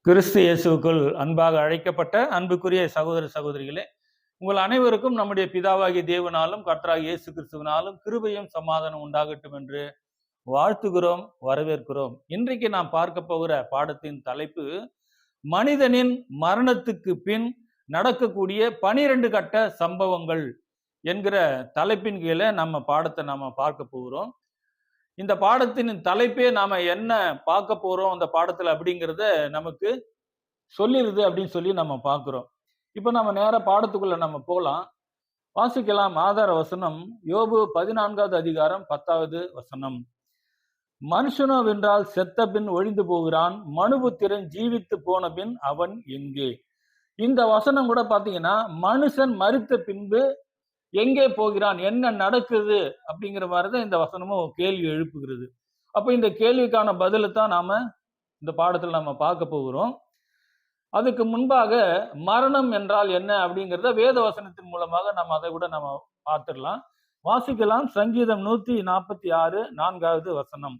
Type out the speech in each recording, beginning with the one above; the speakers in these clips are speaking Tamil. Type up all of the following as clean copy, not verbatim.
கிறிஸ்து இயேசுவுக்குள் அன்பாக அழைக்கப்பட்ட அன்புக்குரிய சகோதர சகோதரிகளே, உங்கள் அனைவருக்கும் நம்முடைய பிதாவாகிய தேவனாலும் கர்த்தராகிய இயேசு கிறிஸ்துவினாலும் கிருபையும் சமாதானம் உண்டாகட்டும் என்று வாழ்த்துகிறோம், வரவேற்கிறோம். இன்றைக்கு நாம் பார்க்க போகிற பாடத்தின் தலைப்பு மனிதனின் மரணத்துக்கு பின் நடக்கக்கூடிய 12 கட்ட சம்பவங்கள் என்கிற தலைப்பின் கீழே நம்ம பாடத்தை நாம பார்க்க போகிறோம். இந்த பாடத்தின் தலைப்பே நாம என்ன பார்க்க போறோம் அந்த பாடத்துல அப்படிங்கிறத நமக்கு சொல்லிருது அப்படின்னு சொல்லி நம்ம பார்க்கிறோம். இப்ப நம்ம நேர பாடத்துக்குள்ள நம்ம போலாம். வாசிக்கலாம். ஆதார வசனம் யோபு 14வது அதிகாரம் 10வது வசனம். மனுஷனோ வென்றால் செத்த பின் ஒழிந்து போகிறான், மனுபுத்திரன் ஜீவித்து போன பின் அவன் எங்கே? இந்த வசனம் கூட பாத்தீங்கன்னா மனுஷன் மரித்த பின்பு எங்கே போகிறான், என்ன நடக்குது அப்படிங்கிற மாதிரிதான் இந்த வசனமும் கேள்வி எழுப்புகிறது. அப்ப இந்த கேள்விக்கான பதிலை தான் நாம இந்த பாடத்துல நம்ம பார்க்க போகிறோம். அதுக்கு முன்பாக மரணம் என்றால் என்ன அப்படிங்கிறத வேத வசனத்தின் மூலமாக நம்ம அதை கூட நம்ம பார்த்துடலாம். வாசிக்கலாம். சங்கீதம் 146 4வது வசனம்.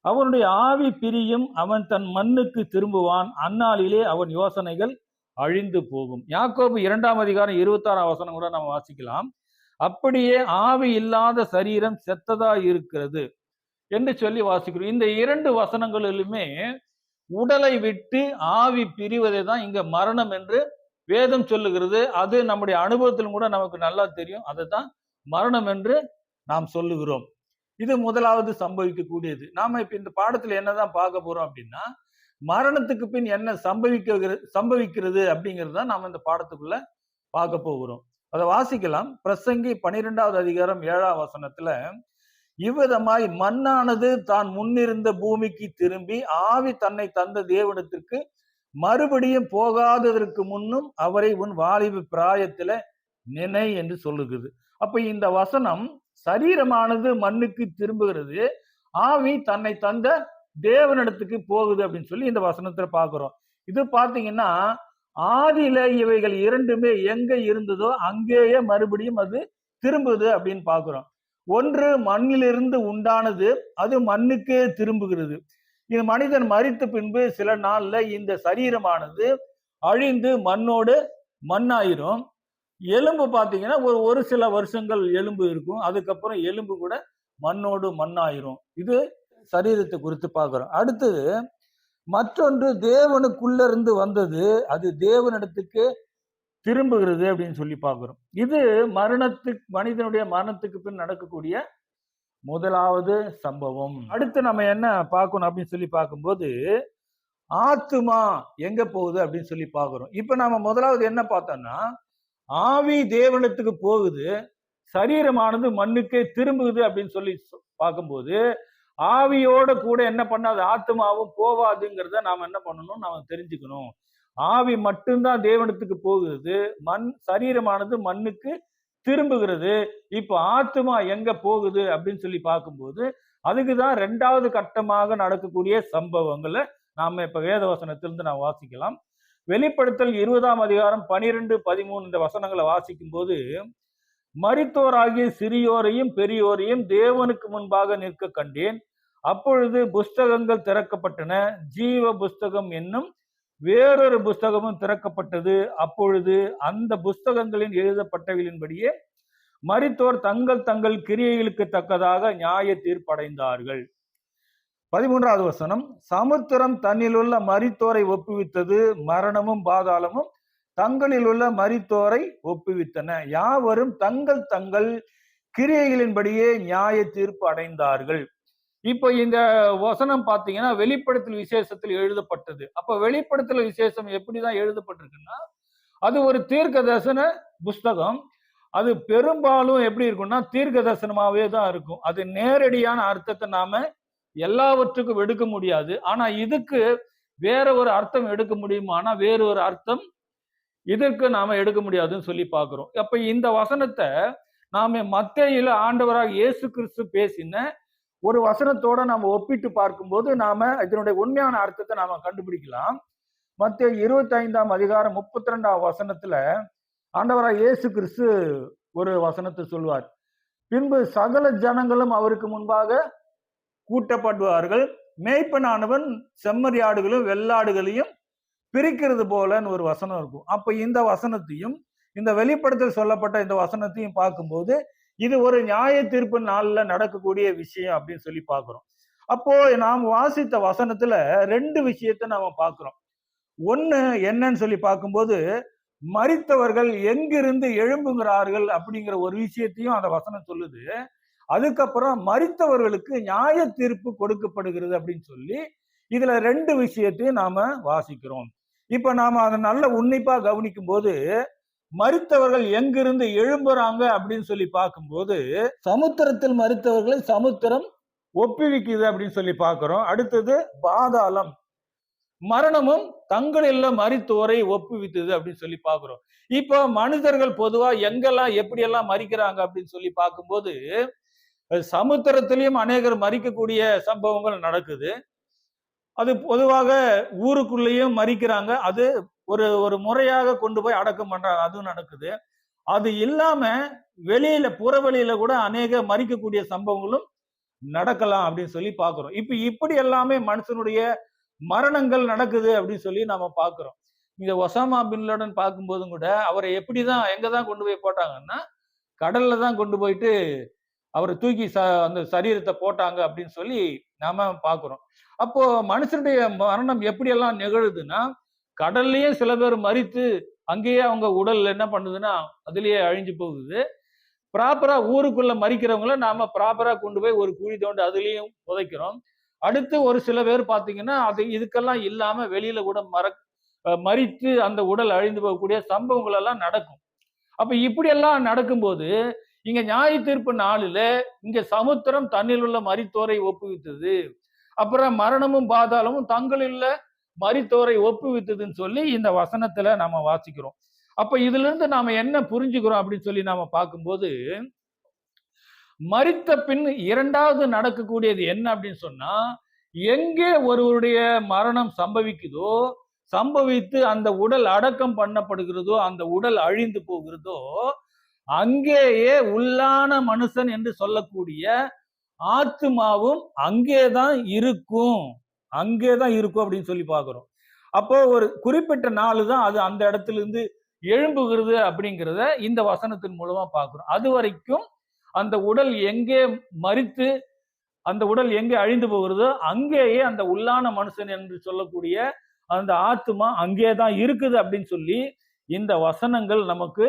அவனுடைய ஆவி பிரியும், அவன் தன் மண்ணுக்கு திரும்புவான், அந்நாளிலே அவன் யோசனைகள் அழிந்து போகும். யாக்கோபு 2ஆம் அதிகாரம் 26ஆம் வசனம் கூட நம்ம வாசிக்கலாம். அப்படியே ஆவி இல்லாத சரீரம் செத்ததா இருக்கிறது என்று சொல்லி வாசிக்கிறோம். இந்த 2 வசனங்களிலுமே உடலை விட்டு ஆவி பிரிவதை தான் இங்க மரணம் என்று வேதம் சொல்லுகிறது. அது நம்முடைய அனுபவத்திலும் கூட நமக்கு நல்லா தெரியும். அதை தான் மரணம் என்று நாம் சொல்லுகிறோம். இது முதலாவது சம்பவிக்கக்கூடியது. நாம இப்ப இந்த பாடத்துல என்னதான் பார்க்க போறோம் அப்படின்னா, மரணத்துக்கு பின் என்ன சம்பவிக்கிறது அப்படிங்கிறது தான் நாம இந்த பாடத்துக்குள்ள பார்க்க போகிறோம். அதை வாசிக்கலாம். பிரசங்கி 12வது அதிகாரம் 7ஆம் வசனத்துல, இவ்விதமாய் மண்ணானது தான் முன்னிருந்த பூமிக்கு திரும்பி ஆவி தன்னை தந்த தேவனிடத்திற்கு மறுபடியும் போகாததற்கு முன்னும் அவரை உன் வாலிப பிராயத்துல நினை என்று சொல்லுகிறது. அப்ப இந்த வசனம் சரீரமானது மண்ணுக்கு திரும்புகிறது, ஆவி தன்னை தந்த தேவனிடத்துக்கு போகுது அப்படின்னு சொல்லி இந்த வசனத்துல பாக்குறோம். இது பாத்தீங்கன்னா ஆதியில இவைகள் இரண்டுமே எங்க இருந்ததோ அங்கேயே மறுபடியும் அது திரும்புது அப்படின்னு பாக்குறோம். ஒன்று மண்ணிலிருந்து உண்டானது, அது மண்ணுக்கே திரும்புகிறது. இது மனிதன் மரித்த பின்பு சில நாள்ல இந்த சரீரமானது அழிந்து மண்ணோடு மண்ணாயிரும். எலும்பு பாத்தீங்கன்னா ஒரு சில வருஷங்கள் எலும்பு இருக்கும், அதுக்கப்புறம் எலும்பு கூட மண்ணோடு மண்ணாயிரும். இது சரீரத்தை குறித்து பார்க்கிறோம். அடுத்தது மற்றொன்று தேவனுக்குள்ள இருந்து வந்தது, அது தேவனிடத்துக்கு திரும்புகிறது அப்படின்னு சொல்லி பார்க்கிறோம். இது மனிதனுடைய மரணத்துக்கு பின் நடக்கக்கூடிய முதலாவது சம்பவம். அடுத்து நம்ம என்ன பார்க்கணும் அப்படின்னு சொல்லி பார்க்கும்போது, ஆத்துமா எங்க போகுது அப்படின்னு சொல்லி பார்க்கிறோம். இப்ப நாம முதலாவது என்ன பார்த்தோம்னா, ஆவி தேவனிடத்துக்கு போகுது, சரீரமானது மண்ணுக்கே திரும்புகுது அப்படின்னு சொல்லி பார்க்கும்போது, ஆவியோட கூட என்ன பண்ணாது, ஆத்மாவும் போவாதுங்கிறத நாம என்ன பண்ணணும், நாம தெரிஞ்சுக்கணும். ஆவி மட்டும்தான் தேவனத்துக்கு போகுது, சரீரமானது மண்ணுக்கு திரும்புகிறது. இப்ப ஆத்மா எங்க போகுது அப்படின்னு சொல்லி பார்க்கும்போது, அதுக்குதான் 2வது கட்டமாக நடக்கக்கூடிய சம்பவங்களை நாம இப்ப வேத வசனத்திலிருந்து நாம் வாசிக்கலாம். வெளிப்படுத்தல் 20ஆம் அதிகாரம் 12, 13 இந்த வசனங்களை வாசிக்கும் போது, மரித்தோராகிய சிறியோரையும் பெரியோரையும் தேவனுக்கு முன்பாக நிற்க கண்டேன். அப்பொழுது புஸ்தகங்கள் திறக்கப்பட்டன, ஜீவ புஸ்தகம் என்னும் வேறொரு புஸ்தகமும் திறக்கப்பட்டது. அப்பொழுது அந்த புஸ்தகங்களில் எழுதப்பட்டவைகளின்படியே மரித்தோர் தங்கள் தங்கள் கிரியைகளுக்கு தக்கதாக நியாய தீர்ப்படைந்தார்கள். 13வது வசனம். சமுத்திரம் தன்னிலுள்ள மரித்தோரை ஒப்புவித்தது, மரணமும் பாதாளமும் தங்களில் உள்ள மரித்தோரை ஒப்புவித்தன. யாவரும் தங்கள் தங்கள் கிரியைகளின்படியே நியாய தீர்ப்பு அடைந்தார்கள். இப்போ இந்த வசனம் பாத்தீங்கன்னா வெளிப்படுத்தல் விசேஷத்தில் எழுதப்பட்டது. அப்ப வெளிப்படுத்தல் விசேஷம் எப்படிதான் எழுதப்பட்டிருக்குன்னா, அது ஒரு தீர்க்க தரிசன புஸ்தகம். அது பெரும்பாலும் எப்படி இருக்கும்னா தீர்க்க தரிசனமாவே தான் இருக்கும். அது நேரடியான அர்த்தத்தை நாம எல்லாவற்றுக்கும் எடுக்க முடியாது. ஆனா இதுக்கு வேற ஒரு அர்த்தம் எடுக்க முடியுமா? ஆனா வேற ஒரு அர்த்தம் இதற்கு நாம எடுக்க முடியாதுன்னு சொல்லி பார்க்கிறோம். அப்ப இந்த வசனத்தை நாம மத்தேயுல ஆண்டவராக இயேசு கிறிஸ்து பேசின ஒரு வசனத்தோட நாம ஒப்பிட்டு பார்க்கும்போது நாம இதனுடைய உண்மையான அர்த்தத்தை நாம கண்டுபிடிக்கலாம். மத்தேயு 25ஆம் அதிகாரம் 32ஆம் வசனத்துல ஆண்டவராக இயேசு கிறிஸ்து ஒரு வசனத்தை சொல்வார். பின்பு சகல ஜனங்களும் அவருக்கு முன்பாக கூட்டப்படுவார்கள், மேய்ப்பனானவன் செம்மறியாடுகளும் வெள்ளாடுகளையும் பிரிக்கிறது போலன்னு ஒரு வசனம் இருக்கும். அப்ப இந்த வசனத்தையும் இந்த வெளிப்படுத்தல் சொல்லப்பட்ட இந்த வசனத்தையும் பார்க்கும்போது இது ஒரு நியாய தீர்ப்பு நாள்ல நடக்கக்கூடிய விஷயம் அப்படின்னு சொல்லி பார்க்கிறோம். அப்போ நாம் வாசித்த வசனத்துல ரெண்டு விஷயத்தை நாம பார்க்கிறோம். ஒண்ணு என்னன்னு சொல்லி பார்க்கும்போது மரித்தவர்கள் எங்கிருந்து எழும்புகிறார்கள் அப்படிங்கிற ஒரு விஷயத்தையும் அந்த வசனம் சொல்லுது. அதுக்கப்புறம் மரித்தவர்களுக்கு நியாய தீர்ப்பு கொடுக்கப்படுகிறது அப்படின்னு சொல்லி இதுல ரெண்டு விஷயத்தையும் நாம வாசிக்கிறோம். இப்ப நாம அதை நல்ல உன்னிப்பா கவனிக்கும் போது மரித்தவர்கள் எங்கிருந்து எழும்புறாங்க அப்படின்னு சொல்லி பார்க்கும்போது சமுத்திரத்தில் மரித்தவர்களை சமுத்திரம் ஒப்புவிக்குது அப்படின்னு சொல்லி பார்க்கிறோம். அடுத்தது பாதாளம் மரணமும் தங்களில் மரித்தோரை ஒப்புவித்தது அப்படின்னு சொல்லி பார்க்கிறோம். இப்போ மனிதர்கள் பொதுவா எங்கெல்லாம் எப்படியெல்லாம் மரிக்கிறாங்க அப்படின்னு சொல்லி பார்க்கும்போது சமுத்திரத்திலையும் அநேகர் மரிக்கக்கூடிய சம்பவங்கள் நடக்குது. அது பொதுவாக ஊருக்குள்ளேயும் மரிக்கிறாங்க. அது ஒரு ஒரு முறையாக கொண்டு போய் அடக்கம் பண்றாங்க, அதுவும் நடக்குது. அது இல்லாம வெளியில புறவெளியில கூட அநேக மரிக்கக்கூடிய சம்பவங்களும் நடக்கலாம் அப்படின்னு சொல்லி பாக்குறோம். இப்ப இப்படி எல்லாமே மனுஷனுடைய மரணங்கள் நடக்குது அப்படின்னு சொல்லி நாம பாக்குறோம். இந்த ஒசாமா பின் லாடன் பார்க்கும்போதும் கூட அவரை எப்படிதான் எங்கதான் கொண்டு போய் போட்டாங்கன்னா கடல்ல தான் கொண்டு போயிட்டு அவரை தூக்கி அந்த சரீரத்தை போட்டாங்க அப்படின்னு சொல்லி நாம பாக்குறோம். அப்போ மனுஷனுடைய மரணம் எப்படியெல்லாம் நிகழுதுன்னா கடல்லையே சில பேர் மரித்து அங்கேயே அவங்க உடல் என்ன பண்ணுதுன்னா அதுலயே அழிஞ்சு போகுது. ப்ராப்பரா ஊருக்குள்ள மரிக்கிறவங்கள நாம ப்ராப்பரா கொண்டு போய் ஒரு குழி தோண்டி அதுலயும் புதைக்கிறோம். அடுத்து ஒரு சில பேர் பாத்தீங்கன்னா அது இதுக்கெல்லாம் இல்லாம வெளியில கூட மரித்து அந்த உடல் அழிந்து போகக்கூடிய சம்பவங்கள் எல்லாம் நடக்கும். அப்ப இப்படி எல்லாம் நடக்கும்போது இங்க நியாய தீர்ப்பு நாளில இங்க சமுத்திரம் தண்ணில் உள்ள மரித்தோரை ஒப்புவித்தது, அப்புறம் மரணமும் பாதாளமும் தங்களில் மரித்தோரை ஒப்புவித்ததுன்னு சொல்லி இந்த வசனத்துல நாம வாசிக்கிறோம். அப்ப இதுல இருந்து நாம என்ன புரிஞ்சுக்கிறோம் அப்படின்னு சொல்லி நாம பார்க்கும்போது மரித்த பின் இரண்டாவது நடக்கக்கூடியது என்ன அப்படின்னு சொன்னா எங்கே ஒருவருடைய மரணம் சம்பவிக்குதோ சம்பவித்து அந்த உடல் அடக்கம் பண்ணப்படுகிறதோ அந்த உடல் அழிந்து போகிறதோ அங்கேயே உள்ளான மனுஷன் என்று சொல்லக்கூடிய ஆத்துமாவும் அங்கேதான் இருக்கும் அப்படின்னு சொல்லி பாக்குறோம். அப்போ ஒரு குறிப்பிட்ட நாள் தான் அது அந்த இடத்துல இருந்து எழும்புகிறது அப்படிங்கிறத இந்த வசனத்தின் மூலமா பாக்குறோம். அது வரைக்கும் அந்த உடல் எங்கே மரித்து அந்த உடல் எங்கே அழிந்து போகிறதோ அங்கேயே அந்த உள்ளான மனுஷன் என்று சொல்லக்கூடிய அந்த ஆத்மா அங்கேதான் இருக்குது அப்படின்னு சொல்லி இந்த வசனங்கள் நமக்கு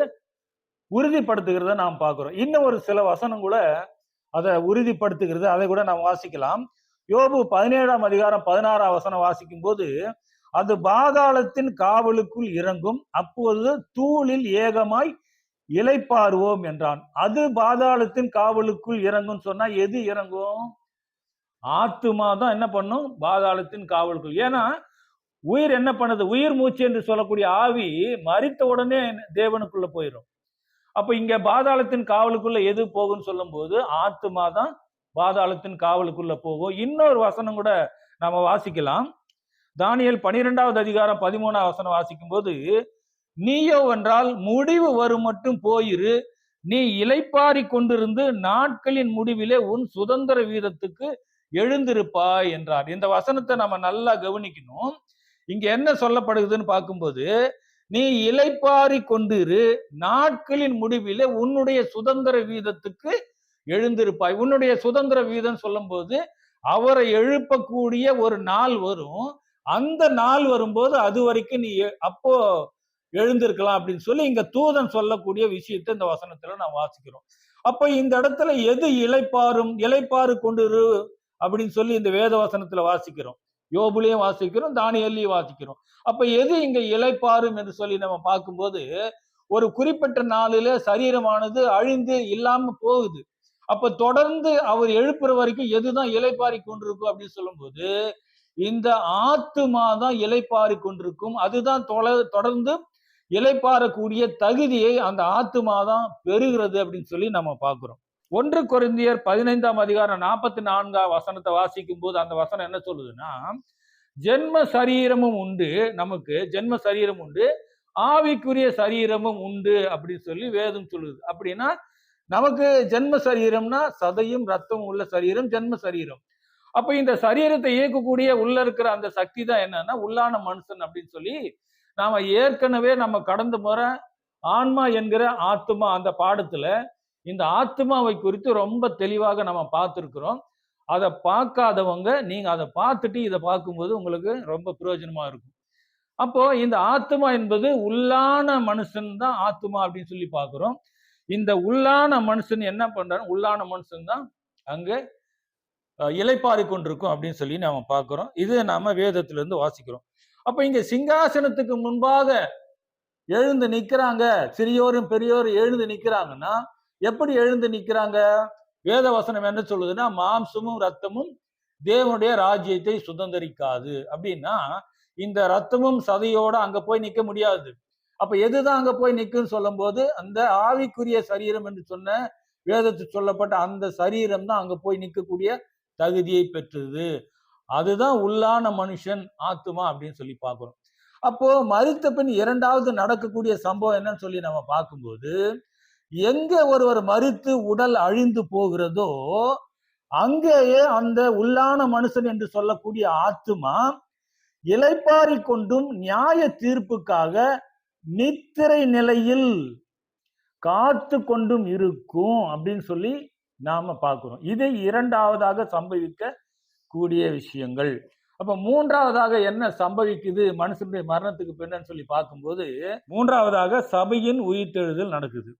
உறுதிப்படுத்துகிறத நாம் பார்க்கிறோம். இன்னும் ஒரு சில வசனம் கூட அதை உறுதிப்படுத்துகிறது. அதை கூட நாம் வாசிக்கலாம். யோபு 17ஆம் அதிகாரம் 16ஆம் வசனம் வாசிக்கும் போது அது பாதாளத்தின் காவலுக்குள் இறங்கும், அப்போது தூளில் ஏகமாய் இளைப்பாறுவோம் என்றான். அது பாதாளத்தின் காவலுக்குள் இறங்கும் சொன்னா எது இறங்கும்? ஆத்துமா தான் என்ன பண்ணும்? பாதாளத்தின் காவலுக்குள். ஏன்னா உயிர் என்ன பண்ணுது? உயிர் மூச்சு என்று சொல்லக்கூடிய ஆவி மரித்த உடனே தேவனுக்குள்ள போயிடும். அப்ப இங்க பாதாளத்தின் காவலுக்குள்ள எது போகும்னு சொல்லும் போது ஆத்துமா தான் பாதாளத்தின் காவலுக்குள்ள போகும். இன்னொரு வசனம் கூட நாம வாசிக்கலாம். தானியேல் 12ஆவது அதிகாரம் 13ஆம் வசனம் வாசிக்கும் போது நீயோ வென்றால் முடிவு வரும் மட்டும் போயிரு, நீ இளைப்பாரி கொண்டிருந்து நாட்களின் முடிவிலே உன் சுதந்திர வீதத்துக்கு எழுந்திருப்பாய் என்றார். இந்த வசனத்தை நம்ம நல்லா கவனிக்கணும். இங்க என்ன சொல்லப்படுதுன்னு பார்க்கும்போது நீ இளைப்பாரி கொண்டிரு, நாட்களின் முடிவிலே உன்னுடைய சுதந்திர வீதத்துக்கு எழுந்திருப்பாய். உன்னுடைய சுதந்திர வீதம் சொல்லும் போது அவரை எழுப்பக்கூடிய ஒரு நாள் வரும். அந்த நாள் வரும்போது அது வரைக்கும் நீ அப்போ எழுந்திருக்கலாம் அப்படின்னு சொல்லி இங்க தூதன் சொல்லக்கூடிய விஷயத்தை இந்த வசனத்துல நான் வாசிக்கிறோம். அப்ப இந்த இடத்துல எது இளைப்பாறு கொண்டிரு அப்படின்னு சொல்லி இந்த வேத வசனத்துல வாசிக்கிறோம். யோபுலையும் வாசிக்கிறோம், தானியேலையும் வாசிக்கிறோம். அப்ப எது இங்க இளைப்பாறும் என்று சொல்லி நம்ம பார்க்கும்போது ஒரு குறிப்பிட்ட நாளில சரீரமானது அழிந்து இல்லாம போகுது. அப்ப தொடர்ந்து அவர் எழுப்புற வரைக்கும் எதுதான் இளைப்பாரி கொண்டிருக்கும் அப்படின்னு சொல்லும் போது இந்த ஆத்துமா தான் இளைப்பாரி கொண்டிருக்கும். அதுதான் தொடர்ந்து இளைப்பாறக்கூடிய தகுதியை அந்த ஆத்துமா தான் பெறுகிறது அப்படின்னு சொல்லி நம்ம பார்க்கிறோம். 1 கொரிந்தியர் 15ஆம் அதிகாரம் 44ஆம் வசனத்தை வாசிக்கும் போது அந்த வசனம் என்ன சொல்லுதுன்னா ஜென்ம சரீரமும் உண்டு, நமக்கு ஜென்ம சரீரம் உண்டு, ஆவிக்குரிய சரீரமும் உண்டு அப்படின்னு சொல்லி வேதம் சொல்லுது. அப்படின்னா நமக்கு ஜென்ம சரீரம்னா சதையும் ரத்தமும் உள்ள சரீரம் ஜென்ம சரீரம். அப்ப இந்த சரீரத்தை இயக்கக்கூடிய உள்ள இருக்கிற அந்த சக்தி தான் என்னன்னா உள்ளான மனுஷன் அப்படின்னு சொல்லி நாம ஏற்கனவே நம்ம கடந்த முறை ஆன்மா என்கிற ஆத்மா அந்த பாடத்துல இந்த ஆத்மாவை குறித்து ரொம்ப தெளிவாக நம்ம பார்த்துருக்கிறோம். அதை பார்க்காதவங்க நீங்க அதை பார்த்துட்டு இதை பார்க்கும்போது உங்களுக்கு ரொம்ப பிரயோஜனமா இருக்கும். அப்போ இந்த ஆத்மா என்பது உள்ளான மனுஷன் தான் ஆத்மா அப்படின்னு சொல்லி பார்க்கிறோம். இந்த உள்ளான மனுஷன் என்ன பண்றாரு? உள்ளான மனுஷன் தான் அங்க இளைப்பாரி கொண்டிருக்கும் அப்படின்னு சொல்லி நாம பார்க்கிறோம். இது நாம வேதத்துல இருந்து வாசிக்கிறோம். அப்ப இங்க சிங்காசனத்துக்கு முன்பாக எழுந்து நிக்கிறாங்க, சிறியோரும் பெரியோரும் எழுந்து நிக்கிறாங்கன்னா எப்படி எழுந்து நிக்கிறாங்க? வேத வசனம் என்ன சொல்லுதுன்னா, மாம்சமும் ரத்தமும் தேவனுடைய ராஜ்யத்தை சுதந்திரிக்காது அப்படின்னா, இந்த ரத்தமும் சதையோட அங்க போய் நிக்க முடியாது. அப்ப எதுதான் அங்க போய் நிக்குன்னு சொல்லும் போது அந்த ஆவிக்குரிய சரீரம் என்று சொன்ன வேதத்தில் சொல்லப்பட்ட அந்த சரீரம் தான் அங்க போய் நிற்கக்கூடிய தகுதியை பெற்றது. அதுதான் உள்ளான மனுஷன் ஆத்துமா அப்படின்னு சொல்லி பார்க்கிறோம். அப்போ மரித்த பின் இரண்டாவது நடக்கக்கூடிய சம்பவம் என்னன்னு சொல்லி நம்ம பார்க்கும்போது, எங்க ஒருவர் மரித்து உடல் அழிந்து போகிறதோ அங்கேயே அந்த உள்ளான மனுஷன் என்று சொல்லக்கூடிய ஆத்துமா இளைப்பாரி கொண்டும் நியாய தீர்ப்புக்காக நித்திரை நிலையில் காத்து கொண்டும் இருக்கும் அப்படின்னு சொல்லி நாம பார்க்கிறோம். இது இரண்டாவதாக சம்பவிக்க கூடிய விஷயங்கள். அப்ப மூன்றாவதாக என்ன சம்பவிக்குது மனுஷனுடைய மரணத்துக்கு பின்னு சொல்லி பார்க்கும்போது, மூன்றாவதாக சபையின் உயிர்த்தெழுதல் நடக்குது.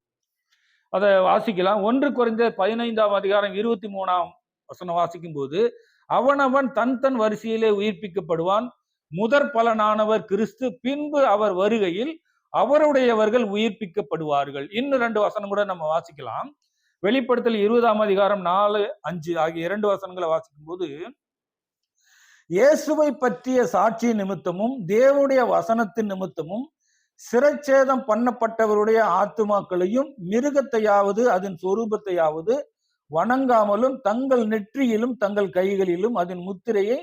அதை வாசிக்கலாம். 1 கொரிந்தியர் 15ஆம் அதிகாரம் 23ஆம் வசனம் வாசிக்கும் போது, அவனவன் தன் தன் வரிசையிலே உயிர்ப்பிக்கப்படுவான். முதற் பலனானவர் கிறிஸ்து, பின்பு அவர் வருகையில் அவருடையவர்கள் உயிர்ப்பிக்கப்படுவார்கள். இன்னும் 2 வசனம் கூட நம்ம வாசிக்கலாம். வெளிப்படுத்தல் 20ஆம் அதிகாரம் 4, 5 ஆகிய 2 வசனங்களை வாசிக்கும் போது, இயேசுவை பற்றிய சாட்சி நிமித்தமும் தேவனுடைய வசனத்தின் நிமித்தமும் சிரச்சேதம் பண்ணப்பட்டவருடைய ஆத்துமாக்களையும் மிருகத்தையாவது அதன் சொரூபத்தையாவது வணங்காமலும் தங்கள் நெற்றியிலும் தங்கள் கைகளிலும் அதன் முத்திரையை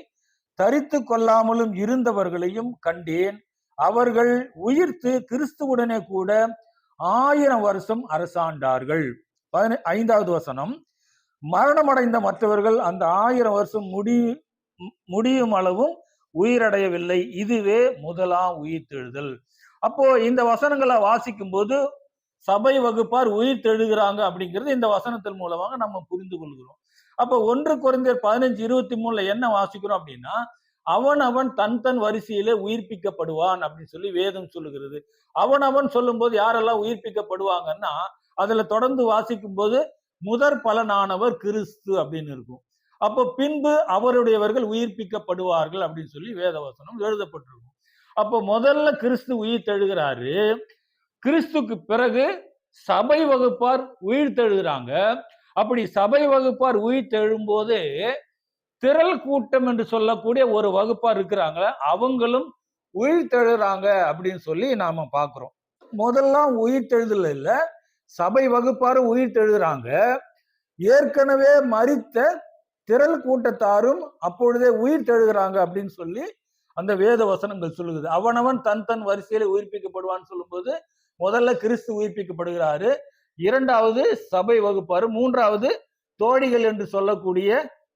தரித்து கொள்ளாமலும் இருந்தவர்களையும் கண்டேன். அவர்கள் உயிர்த்து கிறிஸ்துவுடனே கூட 1000 வருஷம் அரசாண்டார்கள். 5வது வசனம், மரணமடைந்த மற்றவர்கள் அந்த 1000 வருஷம் முடியும் அளவும் உயிரடையவில்லை. இதுவே முதலாம் உயிர்த்தெழுதல். அப்போ இந்த வசனங்களை வாசிக்கும் போது சபை வகுப்பார் உயிர் தெழுகிறாங்க அப்படிங்கிறது இந்த வசனத்தின் மூலமாக நம்ம புரிந்து கொள்கிறோம். அப்ப 1 கொரிந்தியர் 15:23 என்ன வாசிக்கிறோம் அப்படின்னா, அவன் தன் தன் வரிசையிலே உயிர்ப்பிக்கப்படுவான் அப்படின்னு சொல்லி வேதம் சொல்லுகிறது. அவன் சொல்லும் போது யாரெல்லாம் உயிர்ப்பிக்கப்படுவாங்கன்னா, அதுல தொடர்ந்து வாசிக்கும் போது முதற் பலனானவர் கிறிஸ்து அப்படின்னு இருக்கும். அப்போ பின்பு அவருடையவர்கள் உயிர்ப்பிக்கப்படுவார்கள் அப்படின்னு சொல்லி வேதவசனம் எழுதப்பட்டிருக்கும். அப்போ முதல்ல கிறிஸ்து உயிர் தெழுகிறாரு. கிறிஸ்துக்கு பிறகு சபை வகுப்பார் உயிர் தெழுகிறாங்க. அப்படி சபை வகுப்பார் உயிர் தெழும் போது திரள் கூட்டம் என்று சொல்லக்கூடிய ஒரு வகுப்பார் இருக்கிறாங்க, அவங்களும் உயிர் தெழுறாங்க அப்படின்னு சொல்லி நாம பாக்குறோம். முதல்ல உயிர் தெழுதல் இல்ல, சபை வகுப்பாரும் உயிர் தெழுகிறாங்க. ஏற்கனவே மரித்த திரள் கூட்டத்தாரும் அப்பொழுதே உயிர் தெழுகிறாங்க அப்படின்னு சொல்லி அந்த வேத வசனங்கள் சொல்லுது. அவனவன் தன் தன் வரிசையில உயிர்ப்பிக்கப்படுவான்னு சொல்லும் போது முதல்ல கிறிஸ்து உயிர்ப்பிக்கப்படுகிறாரு, இரண்டாவது சபை வகுப்பாரு, மூன்றாவது தோழிகள் என்று சொல்லக்கூடிய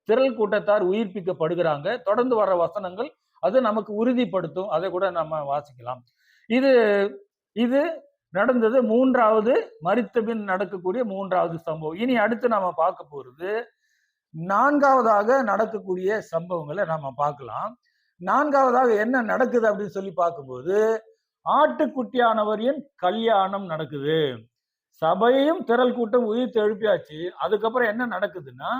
திரள் கூட்டத்தார் உயிர்ப்பிக்கப்படுகிறாங்க. தொடர்ந்து வர்ற வசனங்கள் அது நமக்கு உறுதிப்படுத்தும். அதை கூட நம்ம வாசிக்கலாம். இது நடந்தது மூன்றாவது மரித்த பின் நடக்கக்கூடிய மூன்றாவது சம்பவம். இனி அடுத்து நாம பார்க்க போறது நான்காவதாக நடக்கக்கூடிய சம்பவங்களை நாம பார்க்கலாம். நான்காவதாக என்ன நடக்குது அப்படின்னு சொல்லி பார்க்கும்போது, ஆட்டுக்குட்டியானவரின் கல்யாணம் நடக்குது. சபையும் திரள் கூட்டம் உயிர் எழுப்பியாச்சு. அதுக்கப்புறம் என்ன நடக்குதுன்னா,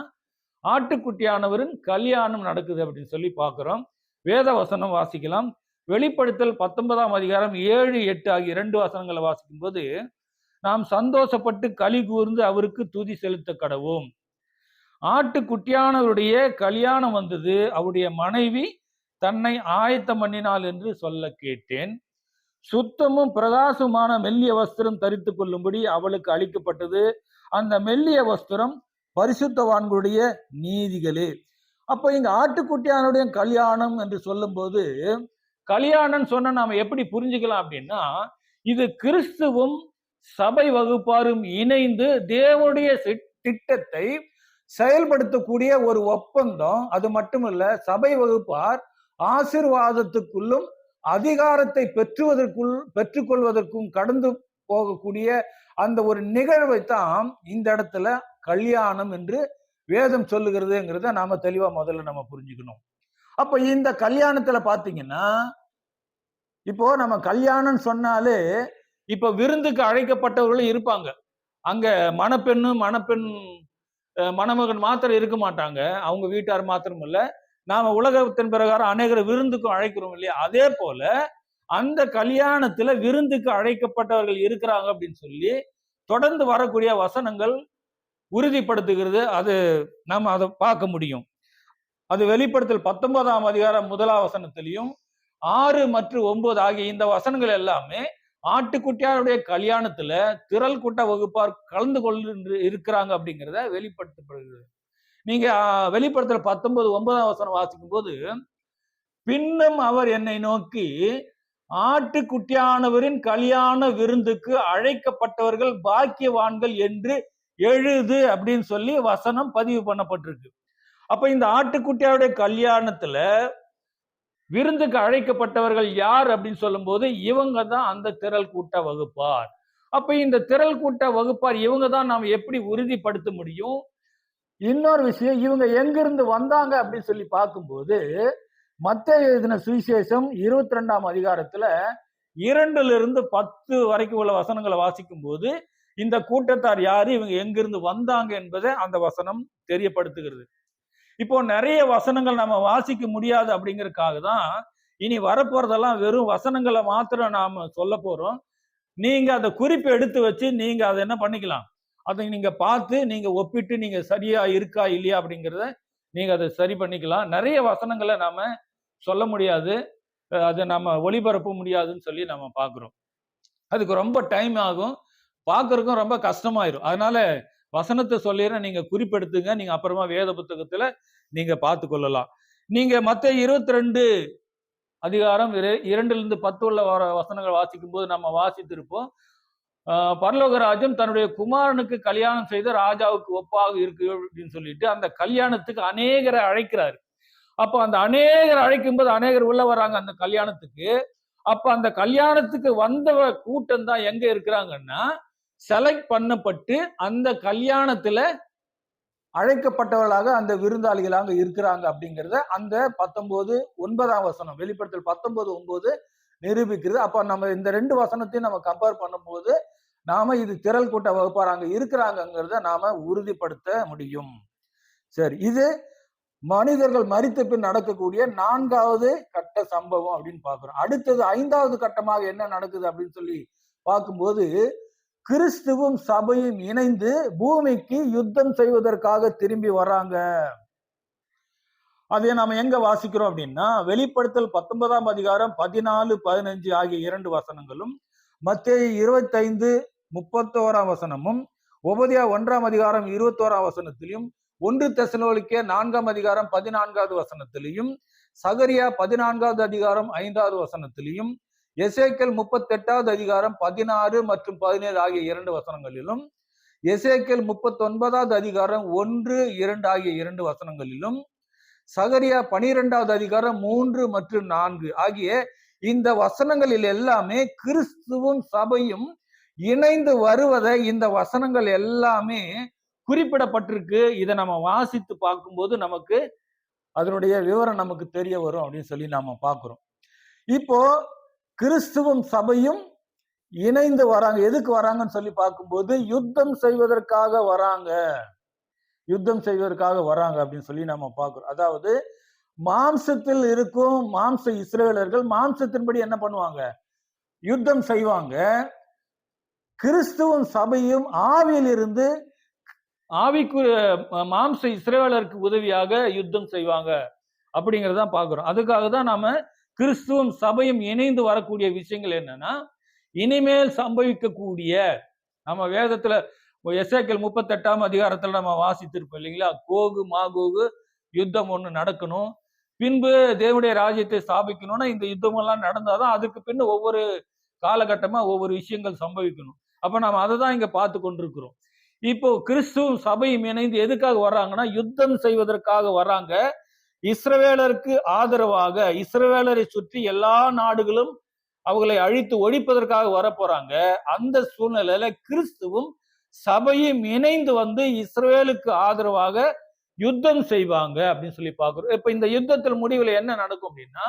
ஆட்டுக்குட்டியானவரின் கல்யாணம் நடக்குது அப்படின்னு சொல்லி பார்க்கிறோம். வேத வசனம் வாசிக்கலாம். வெளிப்படுத்தல் 19ஆம் அதிகாரம் 7, 8 ஆகிய 2 வசனங்களை வாசிக்கும் போது, நாம் சந்தோஷப்பட்டு களி கூர்ந்து அவருக்கு துதி செலுத்த கடவோம். ஆட்டுக்குட்டியானவருடைய கல்யாணம் வந்தது, அவருடைய மனைவி தன்னை ஆயத்தம் பண்ணினாள் என்று சொல்ல கேட்டேன். சுத்தமும் பிரகாசமான மெல்லிய வஸ்திரம் தரித்து கொள்ளும்படி அவளுக்கு அளிக்கப்பட்டது. அந்த மெல்லிய வஸ்திரம் பரிசுத்தவான்களுடைய நீதிகளே. அப்ப இங்க ஆட்டுக்குட்டியானுடைய கல்யாணம் என்று சொல்லும் போது, கல்யாணம் சொன்ன நாம எப்படி புரிஞ்சுக்கலாம் அப்படின்னா, இது கிறிஸ்துவும் சபை வகுப்பாரும் இணைந்து தேவனுடைய திட்டத்தை செயல்படுத்தக்கூடிய ஒரு ஒப்பந்தம். அது மட்டுமல்ல, சபை வகுப்பார் ஆசீர்வாதத்துக்குள்ளும் அதிகாரத்தை பெற்றுக்கொள்வதற்கும் கடந்து போகக்கூடிய அந்த ஒரு நிகழ்வை தான் இந்த இடத்துல கல்யாணம் என்று வேதம் சொல்லுகிறதுங்கிறத நாம தெளிவா முதல்ல நம்ம புரிஞ்சுக்கணும். அப்ப இந்த கல்யாணத்துல பாத்தீங்கன்னா, இப்போ நம்ம கல்யாணம் சொன்னாலே இப்ப விருந்துக்கு அழைக்கப்பட்டவர்களும் இருப்பாங்க. அங்க மணப்பெண் மணமகன் மாத்திரம் இருக்க மாட்டாங்க. அவங்க வீட்டார் மாத்திரம் இல்ல, நாம உலகத்தின் பிரகாரம் அநேகரை விருந்துக்கும் அழைக்கிறோம் இல்லையா? அதே போல அந்த கல்யாணத்துல விருந்துக்கு அழைக்கப்பட்டவர்கள் இருக்கிறாங்க அப்படின்னு சொல்லி தொடர்ந்து வரக்கூடிய வசனங்கள் உறுதிப்படுத்துகிறது. அது நம்ம அதை பார்க்க முடியும். அது வெளிப்படுத்தல் 19ஆம் அதிகாரம் 1ஆம் வசனத்திலையும் 6 மற்றும் 9 ஆகிய இந்த வசனங்கள் எல்லாமே ஆட்டுக்குட்டியாருடைய கல்யாணத்துல திரள் கூட்ட வகுப்பார் கலந்து கொண்டு இருக்கிறாங்க அப்படிங்கிறத வெளிப்படுத்தப்படுகிறது. நீங்க வெளிப்படுத்தல் 19:9ஆம் வசனம் வாசிக்கும் போது, பின்னும் அவர் என்னை நோக்கி, ஆட்டுக்குட்டியானவரின் கல்யாண விருந்துக்கு அழைக்கப்பட்டவர்கள் பாக்கியவான்கள் என்று எழுது அப்படின்னு சொல்லி வசனம் பதிவு பண்ணப்பட்டிருக்கு. அப்ப இந்த ஆட்டுக்குட்டியாருடைய கல்யாணத்துல விருந்துக்கு அழைக்கப்பட்டவர்கள் யார் அப்படின்னு சொல்லும் போது, இவங்க தான் அந்த திரள் கூட்ட வகுப்பார். அப்ப இந்த திரள் கூட்ட வகுப்பார் இவங்க தான் நாம் எப்படி உறுதிப்படுத்த முடியும்? இன்னொரு விஷயம், இவங்க எங்கிருந்து வந்தாங்க அப்படின்னு சொல்லி பார்க்கும்போது, மத்தேயு எழுதின சுவிசேஷம் 22ஆம் அதிகாரத்துல 2 - 10 வரைக்கும் உள்ள வசனங்களை வாசிக்கும் போது, இந்த கூட்டத்தார் யாரு, இவங்க எங்கிருந்து வந்தாங்க என்பதை அந்த வசனம் தெரியப்படுத்துகிறது. இப்போ நிறைய வசனங்கள் நம்ம வாசிக்க முடியாது அப்படிங்கறதுக்காக தான் இனி வரப்போறதெல்லாம் வெறும் வசனங்களை மாத்திரம் நாம சொல்ல போறோம். நீங்க அதை குறிப்பு எடுத்து வச்சு நீங்க அதை என்ன பண்ணிக்கலாம், அதை நீங்க பார்த்து நீங்க ஒப்பிட்டு நீங்க சரியா இருக்கா இல்லையா அப்படிங்கிறத நீங்க அதை சரி பண்ணிக்கலாம். நிறைய வசனங்களை நாம சொல்ல முடியாது, அதை நம்ம ஒளிபரப்ப முடியாதுன்னு சொல்லி நம்ம பார்க்கிறோம். அதுக்கு ரொம்ப டைம் ஆகும், பார்க்கறதுக்கும் ரொம்ப கஷ்டமாயிரும். அதனால வசனத்தை சொல்லிடுறேன், நீங்க குறிப்பெடுத்துங்க. நீங்க அப்புறமா வேத புத்தகத்துல நீங்க பார்த்து கொள்ளலாம். நீங்க மத்தேயு 22 அதிகாரம் 2 - 10 உள்ள வசனங்கள் வாசிக்கும் போது நம்ம வாசித்திருப்போம். பரலோக ராஜ்யம் தன்னுடைய குமாரனுக்கு கல்யாணம் செய்த ராஜாவுக்கு ஒப்பாக இருக்கு அப்படின்னு சொல்லிட்டு அந்த கல்யாணத்துக்கு அநேகரை அழைக்கிறாரு. அப்ப அந்த அநேகர் அழைக்கும் போது அநேகர் உள்ள வராங்க அந்த கல்யாணத்துக்கு. அப்ப அந்த கல்யாணத்துக்கு வந்த கூட்டம் தான் எங்க இருக்கிறாங்கன்னா, செலக்ட் பண்ணப்பட்டு அந்த கல்யாணத்துல அழைக்கப்பட்டவர்களாக அந்த விருந்தாளிகளாக இருக்கிறாங்க அப்படிங்கிறத அந்த 19:9ஆம் வசனம், வெளிப்படுத்தல் 19:9 நிரூபிக்கிறது. அப்ப நம்ம இந்த 2 வசனத்தையும் நம்ம கம்பேர் பண்ணும்போது நாம இது திரள் கூட்ட வகுப்பார் அங்க இருக்கிறாங்கிறத நாம உறுதிப்படுத்த முடியும். சரி, இது மனிதர்கள் மரித்த பின் நடக்கக்கூடிய 4வது கட்ட சம்பவம் அப்படின்னு பாக்குறோம். அடுத்தது 5வது கட்டமாக என்ன நடக்குது அப்படின்னு சொல்லி பார்க்கும்போது, கிறிஸ்துவும் சபையும் இணைந்து பூமிக்கு யுத்தம் செய்வதற்காக திரும்பி வராங்க. அதை நாம எங்க வாசிக்கிறோம் அப்படின்னா, வெளிப்படுத்தல் 19ஆம் அதிகாரம் 14, 15 ஆகிய 2 வசனங்களும், மத்தேயு 25, 31ஆம் வசனமும், ஒபதியா 1ஆம் அதிகாரம் 21ஆம் வசனத்திலும், 1 தெசலோனிக்கே 4ஆம் அதிகாரம் 14வது வசனத்திலையும், சகரியா 14வது அதிகாரம் 5வது வசனத்திலையும், எசேக்கியேல் 38வது அதிகாரம் 16 மற்றும் 17 ஆகிய 2 வசனங்களிலும், எசேக்கியேல் 39வது அதிகாரம் 1, 2 ஆகிய 2 வசனங்களிலும், சகரியா 12வது அதிகாரம் 3 மற்றும் 4 ஆகிய இந்த வசனங்களில் எல்லாமே கிறிஸ்துவும் சபையும் இணைந்து வருவதை இந்த வசனங்கள் எல்லாமே குறிப்பிடப்பட்டிருக்கு. இதை நம்ம வாசித்து பார்க்கும்போது நமக்கு அதனுடைய விவரம் நமக்கு தெரிய வரும் அப்படின்னு சொல்லி நாம பார்க்கிறோம். இப்போ கிறிஸ்துவும் சபையும் இணைந்து வராங்க. எதுக்கு வராங்கன்னு சொல்லி பார்க்கும்போது, யுத்தம் செய்வதற்காக வராங்க. யுத்தம் செய்வதற்காக வராங்க அப்படின்னு சொல்லி நம்ம பார்க்கிறோம். அதாவது மாம்சத்தில் இருக்கும் மாம்ச இஸ்ரவேலர்கள் மாம்சத்தின்படி என்ன பண்ணுவாங்க, யுத்தம் செய்வாங்க. கிறிஸ்துவும் சபையும் ஆவியில் இருந்து ஆவிக்கு மாம்ச இஸ்ரவேலருக்கு உதவியாக யுத்தம் செய்வாங்க அப்படிங்கறத பார்க்கிறோம். அதுக்காக தான் நாம கிறிஸ்துவும் சபையும் இணைந்து வரக்கூடிய விஷயங்கள் என்னன்னா, இனிமேல் சம்பவிக்கக்கூடிய, நம்ம வேதத்துல எசேக்கியேல் 38ஆம் அதிகாரத்துல நம்ம வாசித்திருப்போம் இல்லைங்களா, கோகு மாகோகு யுத்தம் ஒண்ணு நடக்கணும், பின்பு தேவனுடைய ராஜ்யத்தை ஸ்தாபிக்கணும்னா இந்த யுத்தம் எல்லாம் நடந்தாதான் அதுக்கு பின் ஒவ்வொரு காலகட்டமா ஒவ்வொரு விஷயங்கள் சம்பவிக்கணும். அப்ப நாம அதை தான் இங்க பார்த்து கொண்டிருக்கிறோம். இப்போ கிறிஸ்துவும் சபையும் இணைந்து எதுக்காக வர்றாங்கன்னா யுத்தம் செய்வதற்காக வர்றாங்க. இஸ்ரவேலருக்கு ஆதரவாக இஸ்ரவேலரை சுற்றி எல்லா நாடுகளும் அவர்களை அழித்து ஒழிப்பதற்காக வரப்போறாங்க. அந்த சூழ்நிலையில கிறிஸ்துவும் சபையும் இணைந்து வந்து இஸ்ரவேலுக்கு ஆதரவாக யுத்தம் செய்வாங்க அப்படின்னு சொல்லி பார்க்கிறோம். இப்ப இந்த யுத்தத்தில் முடிவில் என்ன நடக்கும் அப்படின்னா,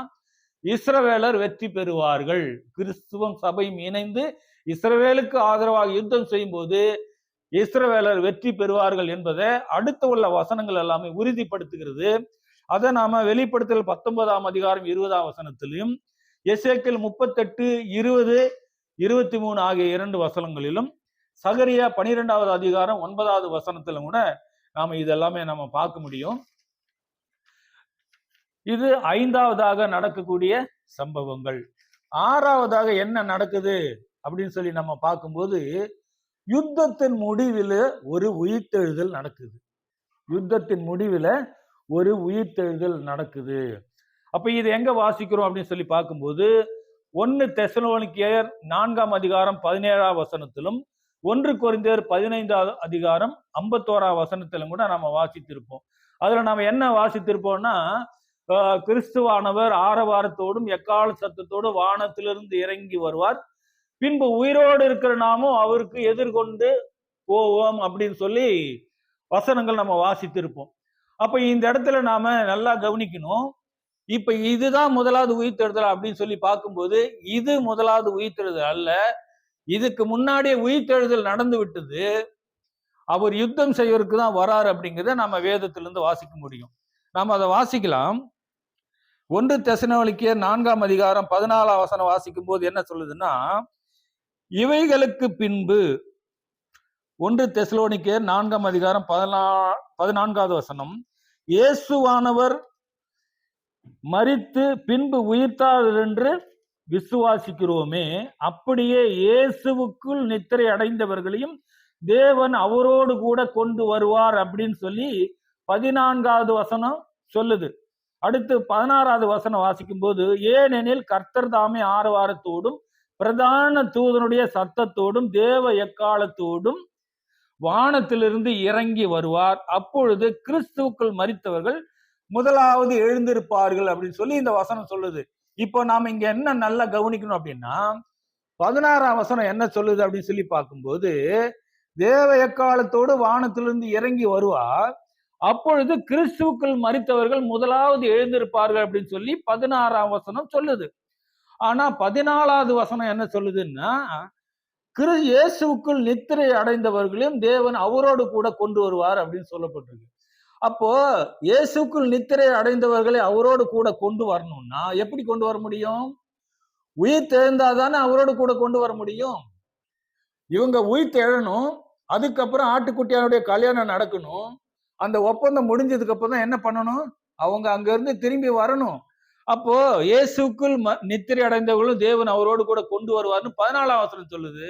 இஸ்ரவேலர் வெற்றி பெறுவார்கள். கிறிஸ்துவும் சபையும் இணைந்து இஸ்ரவேலுக்கு ஆதரவாக யுத்தம் செய்யும் போது இஸ்ரவேலர் வெற்றி பெறுவார்கள் என்பதை அடுத்த உள்ள வசனங்கள் எல்லாமே உறுதிப்படுத்துகிறது. அதை நாம வெளிப்படுத்தல் 19ஆம் அதிகாரம் 20ஆம் வசனத்திலும், எசேக்கியேல் 38, 20, 23 ஆகிய 2 வசனங்களிலும், சகரியா 12ஆவது அதிகாரம் 9ஆவது வசனத்திலும் கூட நாம இதெல்லாமே நம்ம பார்க்க முடியும். இது 5வதாக நடக்கக்கூடிய சம்பவங்கள். 6வதாக என்ன நடக்குது அப்படின்னு சொல்லி நம்ம பார்க்கும்போது, யுத்தத்தின் முடிவில் ஒரு உயிர்த்தெழுதல் நடக்குது. யுத்தத்தின் முடிவில் ஒரு உயிர்த்தெழுதல் நடக்குது. அப்ப இது எங்க வாசிக்கிறோம் அப்படின்னு சொல்லி பார்க்கும்போது, 1 தெசலோனிக்கேயர் 4ஆம் அதிகாரம் 17ஆம் வசனத்திலும், 1 கொரிந்தியர் 15ஆம் அதிகாரம் 51ஆம் வசனத்திலும் கூட நம்ம வாசித்திருப்போம். அதுல நாம என்ன வாசித்திருப்போம்னா, கிறிஸ்துவானவர் ஆரவாரத்தோடும் எக்கால சத்தத்தோடு வானத்திலிருந்து இறங்கி வருவார், பின்பு உயிரோடு இருக்கிற நாமும் அவருக்கு எதிர்கொண்டு போவோம் அப்படின்னு சொல்லி வசனங்கள் நம்ம வாசித்திருப்போம். அப்ப இந்த இடத்துல நாம நல்லா கவனிக்கணும். இப்ப இதுதான் முதலாவது உயிர்த்தெழுதல் அப்படின்னு சொல்லி பார்க்கும்போது, இது முதலாவது உயிர்த்தெழுதல் அல்ல. இதுக்கு முன்னாடியே உயிர்த்தெழுதல் நடந்து விட்டது. அவர் யுத்தம் செய்வதற்கு தான் வராரு அப்படிங்கிறத நம்ம வேதத்திலிருந்து வாசிக்க முடியும். நாம அதை வாசிக்கலாம். 1 தெசலோனிக்கேயர் 4ஆம் அதிகாரம் 14ஆம் வசனம் வாசிக்கும் போது என்ன சொல்லுதுன்னா, இவைகளுக்கு பின்பு 1 தெசலோனிக்கேயர் 4ஆம் அதிகாரம் 14ஆவது வசனம், இயேசுவானவர் மரித்து பின்பு உயிர்த்தார் என்று விசுவாசிக்கிறோமே, அப்படியே இயேசுவுக்குள் நித்திரை அடைந்தவர்களையும் தேவன் அவரோடு கூட கொண்டு வருவார் அப்படின்னு சொல்லி 14ஆவது வசனம் சொல்லுது. அடுத்து 16ஆவது வசனம் வாசிக்கும் போது, ஏனெனில் கர்த்தர் தாமே ஆரவாரத்தோடும் பிரதான தூதனுடைய சத்தத்தோடும் தேவ எக்காலத்தோடும் வானத்திலிருந்து இறங்கி வருவார், அப்பொழுது கிறிஸ்துவுக்குள் மரித்தவர்கள் முதலாவது எழுந்திருப்பார்கள் அப்படின்னு சொல்லி இந்த வசனம் சொல்லுது. இப்போ நாம இங்க என்ன நல்லா கவனிக்கணும் அப்படின்னா, 16ஆம் வசனம் என்ன சொல்லுது அப்படின்னு சொல்லி பார்க்கும்போது, தேவ எக்காலத்தோடு வானத்திலிருந்து இறங்கி வருவார், அப்பொழுது கிறிஸ்துவுக்குள் மரித்தவர்கள் முதலாவது எழுந்திருப்பார்கள் அப்படின்னு சொல்லி 16ஆம் வசனம் சொல்லுது. ஆனா 14ஆவது வசனம் என்ன சொல்லுதுன்னா, இயேசுவுக்குள் நித்திரை அடைந்தவர்களையும் தேவன் அவரோடு கூட கொண்டு வருவார் அப்படின்னு சொல்லப்பட்டிருக்கு. அப்போ இயேசுக்குள் நித்திரை அடைந்தவர்களை அவரோடு கூட கொண்டு வரணும்னா எப்படி கொண்டு வர முடியும்? உயிர் தெழுந்தாதானே அவரோடு கூட கொண்டு வர முடியும். இவங்க உயிர் தெழணும், அதுக்கப்புறம் ஆட்டுக்குட்டியானுடைய கல்யாணம் நடக்கணும். அந்த ஒப்பந்தம் முடிஞ்சதுக்கு அப்புறம் தான் என்ன பண்ணணும்? அவங்க அங்க இருந்து திரும்பி வரணும். அப்போ இயேசுக்குள் நித்திரை அடைந்தவர்களும் தேவன் அவரோடு கூட கொண்டு வருவார்னு 14ஆம் வசனம் சொல்லுது.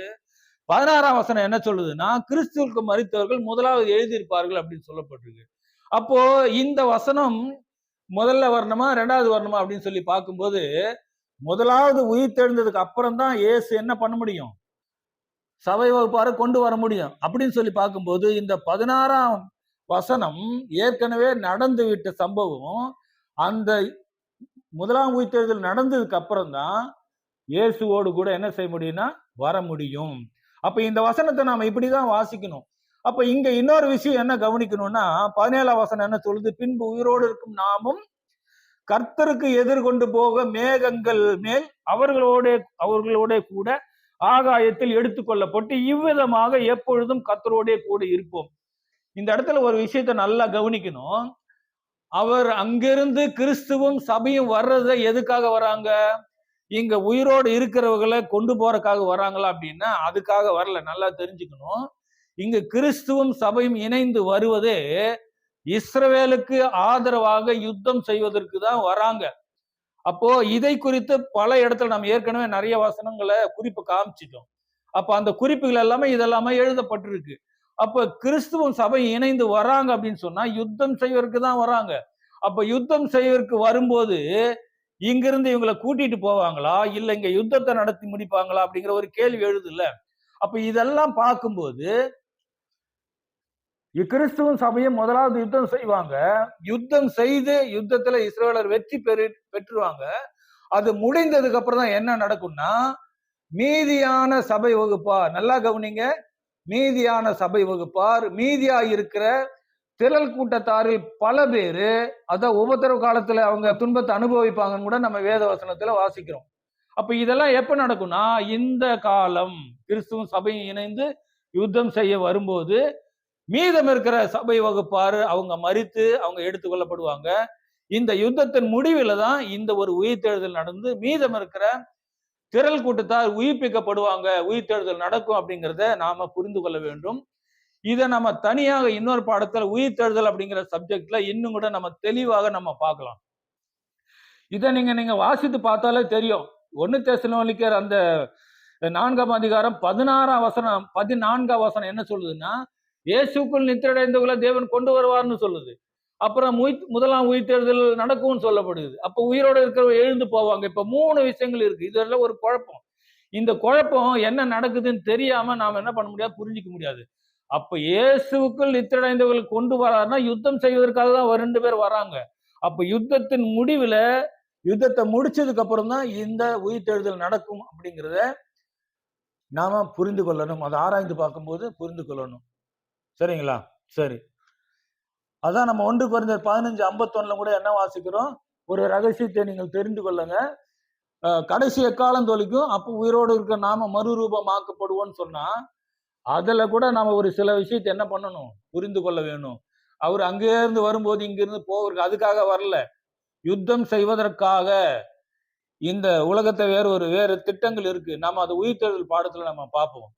16ஆம் வசனம் என்ன சொல்லுதுன்னா, கிறிஸ்துவுக்கு மரித்தவர்கள் முதலாவது எழுதியிருப்பார்கள் அப்படின்னு சொல்லப்பட்டிருக்கு. அப்போ இந்த வசனம் முதல்ல வரணுமா 2வது வரணுமா அப்படின்னு சொல்லி பார்க்கும்போது, முதலாவது உயிர் தெழுந்ததுக்கு அப்புறம் தான் இயேசு என்ன பண்ண முடியும்? சபை வகுப்பார கொண்டு வர முடியும். அப்படின்னு சொல்லி பார்க்கும்போது, இந்த 16ஆம் வசனம் ஏற்கனவே நடந்து விட்ட சம்பவம். அந்த முதலாம் உயிர்த்தெழுதல் நடந்ததுக்கு அப்புறம் தான் இயேசுவோடு கூட என்ன செய்ய முடியும்னா வர முடியும். அப்ப இந்த வசனத்தை நாம இப்படிதான் வாசிக்கணும். அப்ப இங்க இன்னொரு விஷயம் என்ன கவனிக்கணும்னா, 17ஆம் வசனம் என்ன சொல்லுது? பின்பு உயிரோடு இருக்கும் நாமும் கர்த்தருக்கு எதிர்கொண்டு போக மேகங்கள் மேல் அவர்களோட கூட ஆகாயத்தில் எடுத்துக்கொள்ளப்பட்டு இவ்விதமாக எப்பொழுதும் கர்த்தரோட கூட இருப்போம். இந்த இடத்துல ஒரு விஷயத்தை நல்லா கவனிக்கணும். அவர் அங்கிருந்து கிறிஸ்துவும் சபையும் வர்றத எதுக்காக வராங்க? இங்க உயிரோடு இருக்கிறவர்களை கொண்டு போறதுக்காக வராங்களா அப்படின்னா அதுக்காக வரல. நல்லா தெரிஞ்சுக்கணும். இங்க கிறிஸ்துவும் சபையும் இணைந்து வருவதே இஸ்ரவேலுக்கு ஆதரவாக யுத்தம் செய்வதற்கு தான் வராங்க. அப்போ இதை குறித்து பல இடத்துல நம்ம ஏற்கனவே நிறைய வசனங்களை குறிப்பு காமிச்சிட்டோம். அப்ப அந்த குறிப்புகள் எல்லாமே இதெல்லாமே எழுதப்பட்டிருக்கு. அப்ப கிறிஸ்துவும் சபை இணைந்து வராங்க அப்படின்னு சொன்னா யுத்தம் செய்வதற்கு தான் வராங்க. அப்ப யுத்தம் செய்வதற்கு வரும்போது இங்கிருந்து இவங்களை கூட்டிட்டு போவாங்களா இல்ல இங்க யுத்தத்தை நடத்தி முடிப்பாங்களா அப்படிங்கிற ஒரு கேள்வி எழுதுல. அப்ப இதெல்லாம் பார்க்கும்போது கிறிஸ்துவும் சபையும் முதலாவது யுத்தம் செய்வாங்க. யுத்தம் செய்து யுத்தத்துல இஸ்ரவேலர் வெற்றி பெற்றுவாங்க. அது முடிந்ததுக்கு அப்புறம் தான் என்ன நடக்கும்னா, மீதியான சபை வகுப்பார், நல்லா கவனிங்க, மீதியான சபை வகுப்பார், மீதியா இருக்கிற திரள் கூட்டத்தாரில் பல பேரு அதான் உபத்திரவ காலத்துல அவங்க துன்பத்தை அனுபவிப்பாங்கன்னு கூட நம்ம வேத வசனத்துல வாசிக்கிறோம். அப்ப இதெல்லாம் எப்ப நடக்கும்னா, இந்த காலம் கிறிஸ்துவும் சபையும் இணைந்து யுத்தம் செய்ய வரும்போது மீதம் இருக்கிற சபை வகுப்பாரு அவங்க மரித்து அவங்க எடுத்துக்கொள்ளப்படுவாங்க. இந்த யுத்தத்தின் முடிவில் தான் இந்த ஒரு உயிர்த்தெழுதல் நடந்து மீதம் இருக்கிற திரள் கூட்டத்தார் உயிர்ப்பிக்கப்படுவாங்க, உயிர்த்தெழுதல் நடக்கும் அப்படிங்கிறத நாம புரிந்து கொள்ள வேண்டும். இதை நம்ம தனியாக இன்னொரு பாடத்துல உயிர்த்தெழுதல் அப்படிங்கிற சப்ஜெக்ட்ல இன்னும் கூட நம்ம தெளிவாக நம்ம பார்க்கலாம். இதை நீங்க வாசித்து பார்த்தாலே தெரியும். 1 தெசலோனிக்கர் அந்த 4ஆம் அதிகாரம் 14ஆம் வசனம் என்ன சொல்லுதுன்னா, இயேசுக்குள் நித்திரையடைந்தவர்களை தேவன் கொண்டு வருவார்னு சொல்லுது. அப்புறம் முதலாம் உயிர்த்தெழுதல் நடக்கும்னு சொல்லப்படுது. அப்ப உயிரோடு இருக்கிறவங்க எழுந்து போவாங்க. இப்ப 3 விஷயங்கள் இருக்கு. இதெல்லாம் ஒரு குழப்பம். இந்த குழப்பம் என்ன நடக்குதுன்னு தெரியாம நாம என்ன பண்ண முடியாது, புரிஞ்சிக்க முடியாது. அப்ப இயேசுக்குள் நித்திரையடைந்தவர்கள் கொண்டு வராருன்னா யுத்தம் செய்வதற்காக தான் 2 பேர் வராங்க. அப்ப யுத்தத்தின் முடிவுல யுத்தத்தை முடிச்சதுக்கு அப்புறம் தான் இந்த உயிர்த்தெழுதல் நடக்கும் அப்படிங்கிறத நாம புரிந்து கொள்ளணும். அதை ஆராய்ந்து பார்க்கும்போது புரிந்து கொள்ளணும். சரிங்களா? சரி, அதான் நம்ம 1 கொரிந்தியர் 15:51 கூட என்ன வாசிக்கிறோம், ஒரு ரகசியத்தை நீங்கள் தெரிந்து கொள்ளுங்க, கடைசி எக்காலம் தோலிக்கும் அப்ப உயிரோடு இருக்க நாம மறுரூபமாக்கப்படுவோம்னு சொன்னா, அதுல கூட நாம ஒரு சில விஷயத்தை என்ன பண்ணணும், புரிந்து கொள்ள வேணும். அவர் அங்கே இருந்து வரும்போது இங்கிருந்து போவதற்கு அதுக்காக வரல, யுத்தம் செய்வதற்காக. இந்த உலகத்தை வேறு திட்டங்கள் இருக்கு. நம்ம அது உயிர்த்தெழுதல் பாடத்துல நம்ம பார்ப்போம்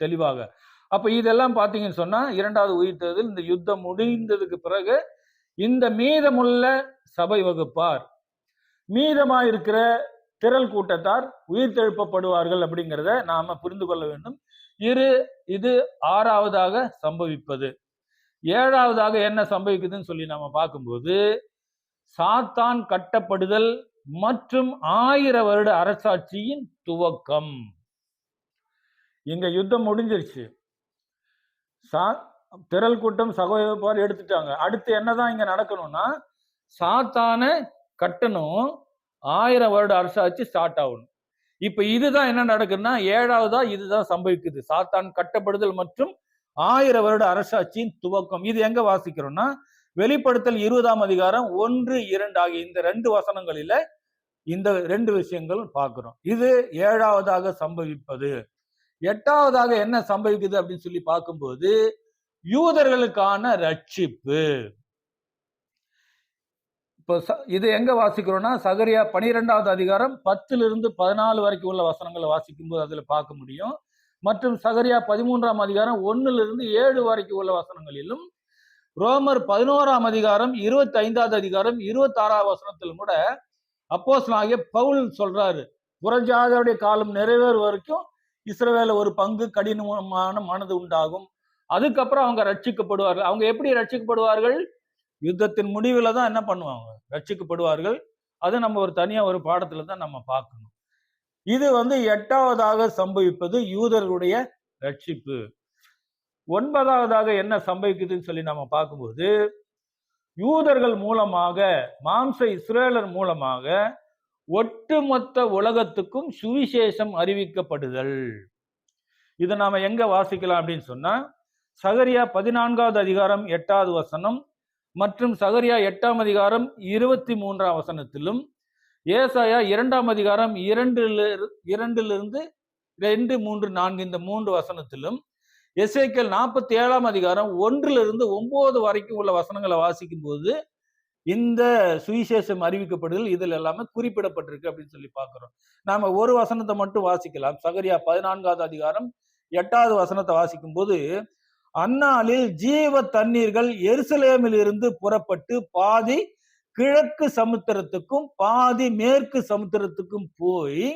தெளிவாக. அப்ப இதெல்லாம் பாத்தீங்கன்னு சொன்னா 2வது உயிர்த்தெழுதல் இந்த யுத்தம் முடிந்ததுக்கு பிறகு இந்த மீதமுள்ள சபை வகுப்பார், மீதமாயிருக்கிற திரள் கூட்டத்தார் உயிர்த்தெழுப்பப்படுவார்கள் அப்படிங்கிறத நாம புரிந்து கொள்ள வேண்டும். இது 6வதாக சம்பவிப்பது. 7வதாக என்ன சம்பவிக்குதுன்னு சொல்லி நாம பார்க்கும்போது, சாத்தான் கட்டப்படுதல் மற்றும் 1000 வருட அரசாட்சியின் துவக்கம். இங்க யுத்தம் முடிஞ்சிருச்சு, திரள் கூட்டம் சகோதரர் எடுத்துட்டாங்க. அடுத்து என்னதான் இங்க நடக்கணும்னா, சாத்தான கட்டணும், 1000 வருட அரசாட்சி ஸ்டார்ட் ஆகணும். இப்ப இதுதான் என்ன நடக்குதுன்னா 7வதா இதுதான் சம்பவிக்குது, சாத்தான் கட்டப்படுதல் மற்றும் 1000 வருட அரசாட்சியின் துவக்கம். இது எங்க வாசிக்கிறோம்னா, வெளிப்படுத்தல் 20ஆம் அதிகாரம் 1, 2 ஆகிய இந்த 2 வசனங்களில இந்த 2 விஷயங்கள் பார்க்கிறோம். இது 7வதாக சம்பவிப்பது. 8வதாக என்ன சம்பவிக்குது அப்படின்னு சொல்லி பார்க்கும்போது, யூதர்களுக்கான ரட்சிப்பு. இப்போ இது எங்க வாசிக்கிறோம்னா, சகரியா 12வது அதிகாரம் 10 - 14 வரைக்கும் உள்ள வசனங்களை வாசிக்கும் போது அதுல பார்க்க முடியும். மற்றும் சகரியா 13ஆம் அதிகாரம் 1 - 7 வரைக்கும் உள்ள வசனங்களிலும், ரோமர் 11ஆம் அதிகாரம் 25வது அதிகாரம் 26வது வசனத்திலும் கூட அப்போஸ்தலனாகிய பவுல் சொல்றாரு, புறஜாதியுடைய காலம் நிறைவேறும் வரைக்கும் இஸ்ரவேல ஒரு பங்கு கடினமான மனது உண்டாகும், அதுக்கப்புறம் அவங்க ரட்சிக்கப்படுவார்கள். அவங்க எப்படி ரட்சிக்கப்படுவார்கள்? யுத்தத்தின் முடிவுல தான் என்ன பண்ணுவாங்க, ரட்சிக்கப்படுவார்கள். அது நம்ம ஒரு தனியா ஒரு பாடத்துல தான் நம்ம பார்க்கணும். இது 8வதாக சம்பவிப்பது யூதர்களுடைய ரட்சிப்பு. 9வதாக என்ன சம்பவிக்குதுன்னு சொல்லி நம்ம பார்க்கும்போது, யூதர்கள் மூலமாக, மாம்ச இஸ்ரவேலர் மூலமாக ஒட்டுமொத்த உலகத்துக்கும் சுவிசேஷம் அறிவிக்கப்படுதல். இதை நாம எங்க வாசிக்கலாம் அப்படின்னு சொன்னா, சகரியா 14வது அதிகாரம் 8வது வசனம் மற்றும் சகரியா 8ஆம் அதிகாரம் 23ஆம் வசனத்திலும், ஏசாயா 2ஆம் அதிகாரம் 2 - 2, 3, 4 இந்த 3 வசனத்திலும், எசேக்கியேல் 47ஆம் அதிகாரம் 1 - 9 வரைக்கும் உள்ள வசனங்களை வாசிக்கும் போது இந்த சுவிசேஷம் அறிவிக்கப்படுதல் இதில் எல்லாமே குறிப்பிடப்பட்டிருக்கு அப்படின்னு சொல்லி பார்க்கிறோம். நாம ஒரு வசனத்தை மட்டும் வாசிக்கலாம். சகரியா 14வது அதிகாரம் 8வது வசனத்தை வாசிக்கும் போது, அந்நாளில் ஜீவ தண்ணீர்கள் எருசலேமில் இருந்து புறப்பட்டு பாதி கிழக்கு சமுத்திரத்துக்கும் பாதி மேற்கு சமுத்திரத்துக்கும் போய்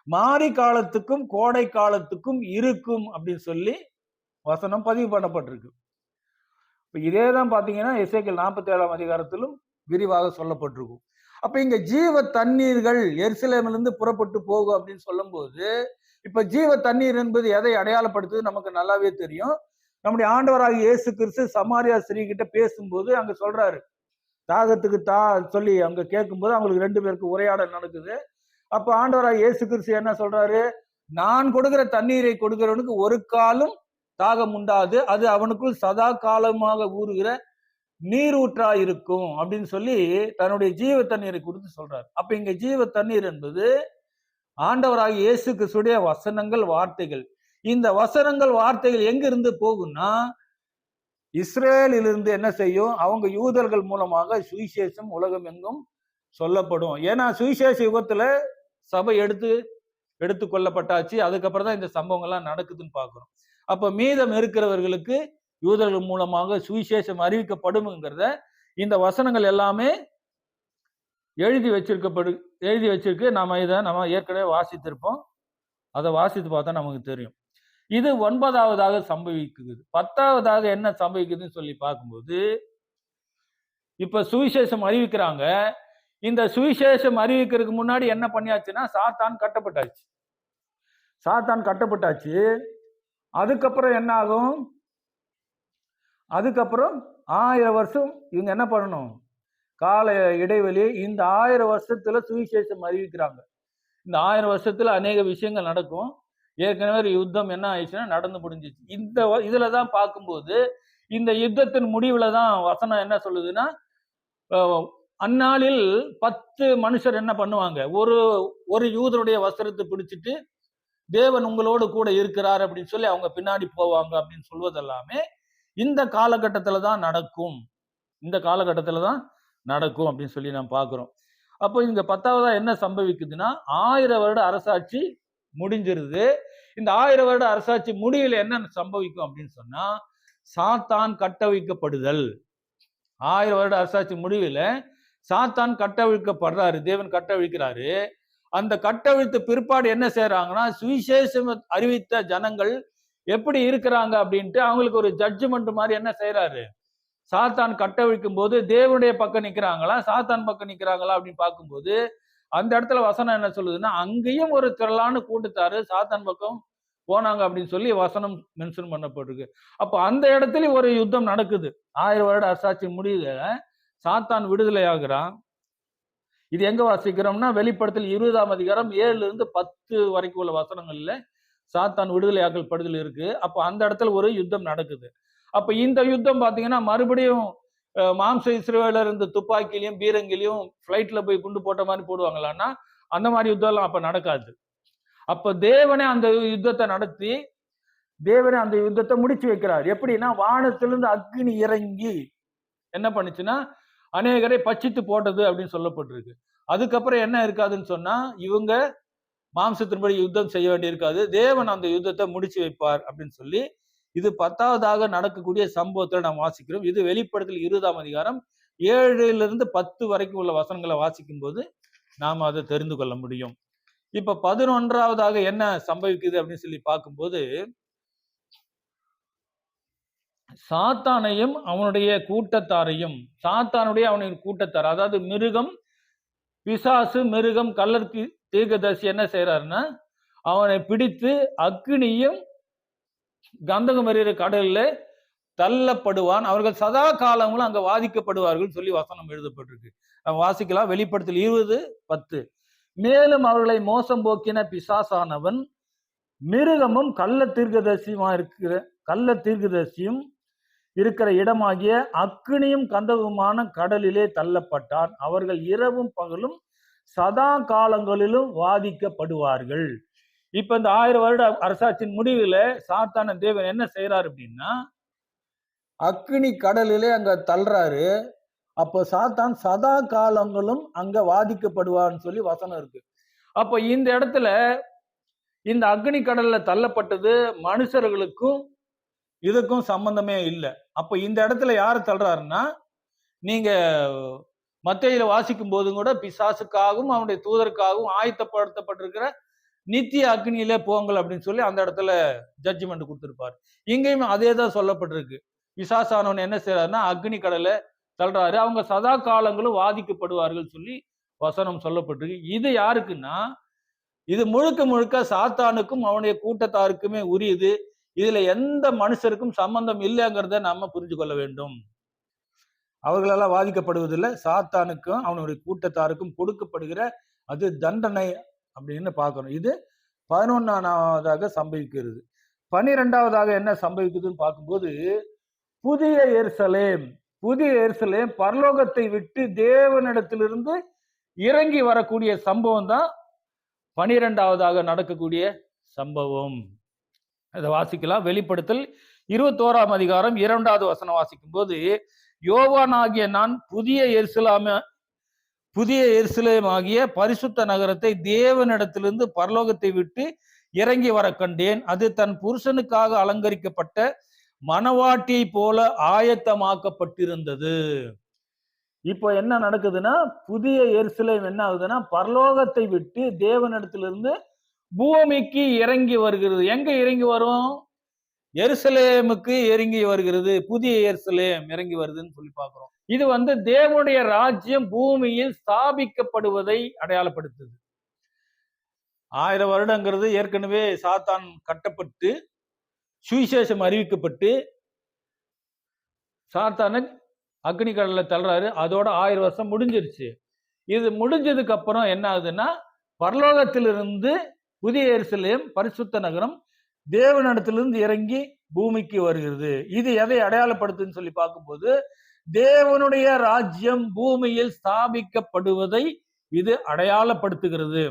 மாரி காலத்துக்கும் கோடை காலத்துக்கும் இருக்கும் அப்படின்னு சொல்லி வசனம் பதிவு பண்ணப்பட்டிருக்கு. இப்ப இதேதான் பாத்தீங்கன்னா எசேக்கியேல் 47ஆம் அதிகாரத்திலும் விரிவாக சொல்லப்பட்டிருக்கும். அப்ப இங்க ஜீவ தண்ணீர்கள் எருசலேமிலிருந்து புறப்பட்டு போகும் அப்படின்னு சொல்லும் போது, இப்ப ஜீவ தண்ணீர் என்பது எதை அடையாளப்படுத்துது நமக்கு நல்லாவே தெரியும். நம்முடைய ஆண்டவராகிய இயேசு கிறிஸ்து சமாரியா ஸ்திரீ கிட்ட பேசும்போது அங்க சொல்றாரு, தாகத்துக்கு சொல்லி அங்க கேட்கும்போது அவங்களுக்கு 2 பேருக்கு உரையாடல் நடக்குது. அப்ப ஆண்டவராகிய இயேசு கிறிஸ்து என்ன சொல்றாரு, நான் கொடுக்கிற தண்ணீரை கொடுக்கிறவனுக்கு ஒரு காலும் தாகம் உண்டாது, அது அவனுக்குள் சதா காலமாக ஊறுகிற நீரூற்றா இருக்கும் அப்படின்னு சொல்லி தன்னுடைய ஜீவ தண்ணீரை கொடுத்து சொல்றாரு. அப்ப இங்க ஜீவ தண்ணீர் என்பது ஆண்டவராகிய இயேசு கிறிஸ்துடைய வசனங்கள், வார்த்தைகள். இந்த வசனங்கள், வார்த்தைகள் எங்க இருந்து போகும்னா இஸ்ரேலிலிருந்து என்ன செய்யும், அவங்க யூதர்கள் மூலமாக சுவிசேஷம் உலகம் எங்கும் சொல்லப்படும். ஏன்னா சுவிசேஷ யுகத்துல சபை எடுத்து கொள்ளப்பட்டாச்சு. அதுக்கப்புறம் தான் இந்த சம்பவங்கள்லாம் நடக்குதுன்னு பார்க்கிறோம். அப்ப மீதம் இருக்கிறவர்களுக்கு யூதர்கள் மூலமாக சுவிசேஷம் அறிவிக்கப்படும்ங்கிறத இந்த வசனங்கள் எல்லாமே எழுதி வச்சிருக்கு. நம்ம ஏற்கனவே வாசித்திருப்போம். அதை வாசித்து பார்த்தா நமக்கு தெரியும். இது 9வதாக சம்பவிக்குது. 10வதாக என்ன சம்பவிக்குதுன்னு சொல்லி பார்க்கும்போது, இப்ப சுவிசேஷம் அறிவிக்கிறாங்க. இந்த சுவிசேஷம் அறிவிக்கிறதுக்கு முன்னாடி என்ன பண்ணியாச்சுன்னா சாத்தான் கட்டப்பட்டாச்சு. அதுக்கப்புறம் என்ன ஆகும், அதுக்கப்புறம் 1000 வருஷம் இவங்க என்ன பண்ணணும், கால இடைவெளி. இந்த 1000 வருஷத்துல சுவிசேஷம் அறிவிக்கிறாங்க. இந்த 1000 வருஷத்துல அநேக விஷயங்கள் நடக்கும். ஏற்கனவே யுத்தம் என்ன ஆயிடுச்சுன்னா நடந்து முடிஞ்சிச்சு. இதுலதான் பார்க்கும்போது இந்த யுத்தத்தின் முடிவுல தான் வசனம் என்ன சொல்லுதுன்னா, அந்நாளில் 10 மனுஷர் என்ன பண்ணுவாங்க, ஒரு யூதருடைய வஸ்திரத்தை பிடிச்சிட்டு தேவன் உங்களோடு கூட இருக்கிறார் அப்படின்னு சொல்லி அவங்க பின்னாடி போவாங்க அப்படின்னு சொல்வதெல்லாமே இந்த காலகட்டத்துல தான் நடக்கும் அப்படின்னு சொல்லி நாம் பார்க்கிறோம். அப்போ இங்க 10வதா என்ன சம்பவிக்குதுன்னா 1000 வருட அரசாட்சி முடிஞ்சிருது. இந்த 1000 வருட அரசாட்சி முடிவில் என்ன சம்பவிக்கும் அப்படின்னு சொன்னா சாத்தான் கட்டவிழ்க்கப்படுதல். 1000 வருட அரசாட்சி முடிவில் சாத்தான் கட்டவிழ்க்கப்படுறாரு, தேவன் கட்டவிழ்க்கிறாரு. அந்த கட்டவிழ்த்த பிற்பாடு என்ன செய்யறாங்கன்னா, சுவிசேஷம் அறிவித்த ஜனங்கள் எப்படி இருக்கிறாங்க அப்படின்ட்டு அவங்களுக்கு ஒரு ஜட்ஜ்மெண்ட் மாதிரி என்ன செய்யறாரு, சாத்தான் கட்டவிழ்க்கும் போது தேவனுடைய பக்கம் நிக்கிறாங்களா சாத்தான் பக்கம் நிக்கிறாங்களா அப்படின்னு பார்க்கும்போது அந்த இடத்துல வசனம் என்ன சொல்லுதுன்னா, அங்கேயும் ஒரு திரளான கூட்டத்தாரு சாத்தான் பக்கம் போனாங்க அப்படின்னு சொல்லி வசனம் மென்ஷன் பண்ணப்பட்டிருக்கு. அப்ப அந்த இடத்துல ஒரு யுத்தம் நடக்குது. 1000 வருட அரசாட்சி முடியுது, சாத்தான் விடுதலை ஆகுறான். இது எங்க வாசிக்கிறோம்னா வெளிப்படுத்தல் 20ஆம் அதிகாரம் 7 - 10 வரைக்கும் உள்ள வசனங்கள்ல சாத்தான் விடுதலையாக்கல் படுதல் இருக்கு. அப்ப அந்த இடத்துல ஒரு யுத்தம் நடக்குது. அப்ப இந்த யுத்தம் பாத்தீங்கன்னா மறுபடியும் மாம்ச இஸ்ரவேலர் இந்த துப்பாக்கிலையும் பீரங்கிலையும் பிளைட்ல போய் குண்டு போட்ட மாதிரி போடுவாங்களான்னா அந்த மாதிரி யுத்தம் எல்லாம் அப்ப நடக்காது. அப்ப தேவனே அந்த யுத்தத்தை நடத்தி தேவனே அந்த யுத்தத்தை முடிச்சு வைக்கிறார். எப்படின்னா வானத்திலிருந்து அக்னி இறங்கி என்ன பண்ணுச்சுன்னா அநேகரை பட்சித்து போட்டது அப்படின்னு சொல்லப்பட்டிருக்கு. அதுக்கப்புறம் என்ன இருக்காதுன்னு சொன்னா இவங்க மாம்சத்தின்படி யுத்தம் செய்ய வேண்டி இருக்காது, தேவன் அந்த யுத்தத்தை முடிச்சு வைப்பார் அப்படின்னு சொல்லி இது 10வதாக நடக்கக்கூடிய சம்பவத்தை நாம் வாசிக்கிறோம். இது வெளிப்படுத்தல் 20ஆம் அதிகாரம் 7 - 10 வரைக்கும் உள்ள வசனங்களை வாசிக்கும் போது நாம் அதை தெரிந்து கொள்ள முடியும். இப்ப 11வதாக என்ன சம்பவிக்குது அப்படின்னு சொல்லி பார்க்கும்போது சாத்தானையும் அவனுடைய கூட்டத்தாரையும் அவனுடைய கூட்டத்தார் அதாவது மிருகம், பிசாசு, மிருகம், கள்ளருக்கு தீர்க்கதரிசி என்ன செய்யறாருன்னா அவனை பிடித்து அக்னியும் கந்தகம் எறிகிற கடல்ல தள்ளப்படுவான், அவர்கள் சதா காலங்களும் அங்க வாதிக்கப்படுவார்கள் சொல்லி வசனம் எழுதப்பட்டிருக்கு. நம்ம வாசிக்கலாம். வெளிப்படுத்தல் 20:10. மேலும் அவர்களை மோசம் போக்கின பிசாசானவன் மிருகமும் கள்ள தீர்க்கதரிசியும் இருக்கிற இடமாகிய அக்னியும் கந்தகமான கடலிலே தள்ளப்பட்டான். அவர்கள் இரவும் பகலும் சதா காலங்களிலும் வாதிக்கப்படுவார்கள். இப்ப இந்த 1000 வருட அரசாட்சியின் முடிவுல சாத்தான தேவன் என்ன செய்யறாரு அப்படின்னா அக்னி கடலிலே அங்க தள்ளுறாரு. அப்ப சாத்தான் சதா காலங்களும் அங்க வாதிக்கப்படுவான்னு சொல்லி வசனம் இருக்கு. அப்ப இந்த இடத்துல இந்த அக்னி கடல்ல தள்ளப்பட்டது மனுஷர்களுக்கும் இதுக்கும் சம்பந்தமே இல்லை. அப்ப இந்த இடத்துல யாரு தள்ளுறாருன்னா நீங்க மத்தேயுல வாசிக்கும் போதும் கூட பிசாசுக்காகவும் அவனுடைய தூதருக்காகவும் ஆயத்தப்படுத்தப்பட்டிருக்கிற நித்திய அக்னியிலே போங்கள் அப்படின்னு சொல்லி அந்த இடத்துல ஜட்ஜ்மெண்ட் கொடுத்திருப்பார். இங்கேயும் அதே தான் சொல்லப்பட்டிருக்கு. பிசாசானவன் என்ன செய்யறாருன்னா அக்னி கடலை தள்ளுறாரு, அவங்க சதா காலங்களும் வாதிக்கப்படுவார்கள் சொல்லி வசனம் சொல்லப்பட்டிருக்கு. இது யாருக்குன்னா இது முழுக்க முழுக்க சாத்தானுக்கும் அவனுடைய கூட்டத்தாருக்குமே உரியது. இதுல எந்த மனுஷருக்கும் சம்பந்தம் இல்லைங்கிறத நாம புரிஞ்சு கொள்ள வேண்டும். அவர்களெல்லாம் பாதிக்கப்படுவதில்லை, சாத்தானுக்கும் அவனுடைய கூட்டத்தாருக்கும் கொடுக்கப்படுகிற அது தண்டனை அப்படின்னு பார்க்கணும். இது 11ஆவதாக சம்பவிக்கிறது. 12ஆவதாக என்ன சம்பவிக்குதுன்னு பார்க்கும்போது, புதிய எருசலேம் பரலோகத்தை விட்டு தேவனிடத்திலிருந்து இறங்கி வரக்கூடிய சம்பவம் தான் 12ஆவதாக நடக்கக்கூடிய சம்பவம். அதை வாசிக்கலாம். வெளிப்படுத்தல் 21ஆம் அதிகாரம் 2வது வசனம் வாசிக்கும் போது, யோவான் ஆகிய நான் புதிய எருசலேம் ஆகிய பரிசுத்த நகரத்தை தேவனிடத்திலிருந்து பரலோகத்தை விட்டு இறங்கி வர கண்டேன். அது தன் புருஷனுக்காக அலங்கரிக்கப்பட்ட மணவாட்டியை போல ஆயத்தமாக்கப்பட்டிருந்தது. இப்போ என்ன நடக்குதுன்னா, புதிய எருசலேம் என்ன ஆகுதுன்னா, பரலோகத்தை விட்டு தேவனிடத்திலிருந்து பூமிக்கு இறங்கி வருகிறது. எங்க இறங்கி வரும்? எருசலேமுக்கு இறங்கி வருகிறது. புதிய எருசலேம் இறங்கி வருதுன்னு சொல்லி பார்க்கிறோம். இது தேவனுடைய ராஜ்யம் பூமியில் ஸ்தாபிக்கப்படுவதை அடையாளப்படுத்துது. 1000 வருடங்கிறது ஏற்கனவே சாத்தான் கட்டப்பட்டு சுவிசேஷம் அறிவிக்கப்பட்டு சாத்தான அக்னி கடல்ல தள்ளுறாரு. அதோட 1000 வருஷம் முடிஞ்சிருச்சு. இது முடிஞ்சதுக்கு அப்புறம் என்ன ஆகுதுன்னா, பரலோகத்திலிருந்து புதிய எருசலேம் பரிசுத்த நகரம் தேவனிடத்திலிருந்து இறங்கி பூமிக்கு வருகிறது. இது எதை அடையாளப்படுத்துன்னு சொல்லி பார்க்கும்போது, தேவனுடைய ராஜ்யம் பூமியில் ஸ்தாபிக்கப்படுவதை இது அடையாளப்படுத்துகிறது.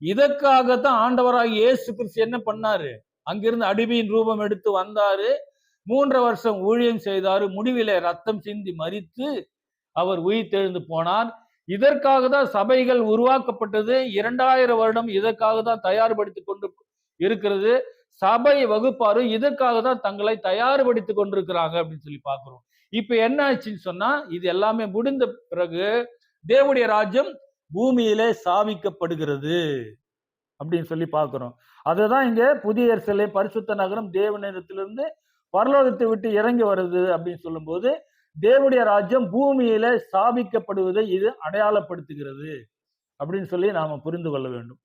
இதற்காகத்தான் ஆண்டவராகிய இயேசு கிறிஸ்து என்ன பண்ணாரு? அங்கிருந்து அடிமையின் ரூபம் எடுத்து வந்தாரு. 3 வருஷம் ஊழியம் செய்தாரு. முடிவிலே ரத்தம் சிந்தி மரித்து அவர் உயிர்த்தெழுந்து போனார். இதற்காக தான் சபைகள் உருவாக்கப்பட்டது. 2000 வருடம் இதற்காக தான் தயார்படுத்திக் கொண்டு இருக்கிறது. சபை வகுப்பாரும் இதற்காக தான் தங்களை தயார்படுத்திக் கொண்டிருக்கிறாங்க அப்படின்னு சொல்லி பார்க்கிறோம். இப்ப என்ன ஆச்சுன்னு சொன்னா, இது எல்லாமே முடிந்த பிறகு தேவனுடைய ராஜ்யம் பூமியிலே ஸ்தாபிக்கப்படுகிறது அப்படின்னு சொல்லி பார்க்கிறோம். அதுதான் இங்க புதிய எருசலேம் பரிசுத்த நகரம் தேவனிடத்திலிருந்து பரலோகத்தை விட்டு இறங்கி வருது அப்படின்னு சொல்லும் போது, தேவனுடைய ராஜ்யம் பூமியில ஸ்தாபிக்கப்படுவதை இது அடையாளப்படுத்துகிறது அப்படின்னு சொல்லி நாம புரிந்து கொள்ள வேண்டும்.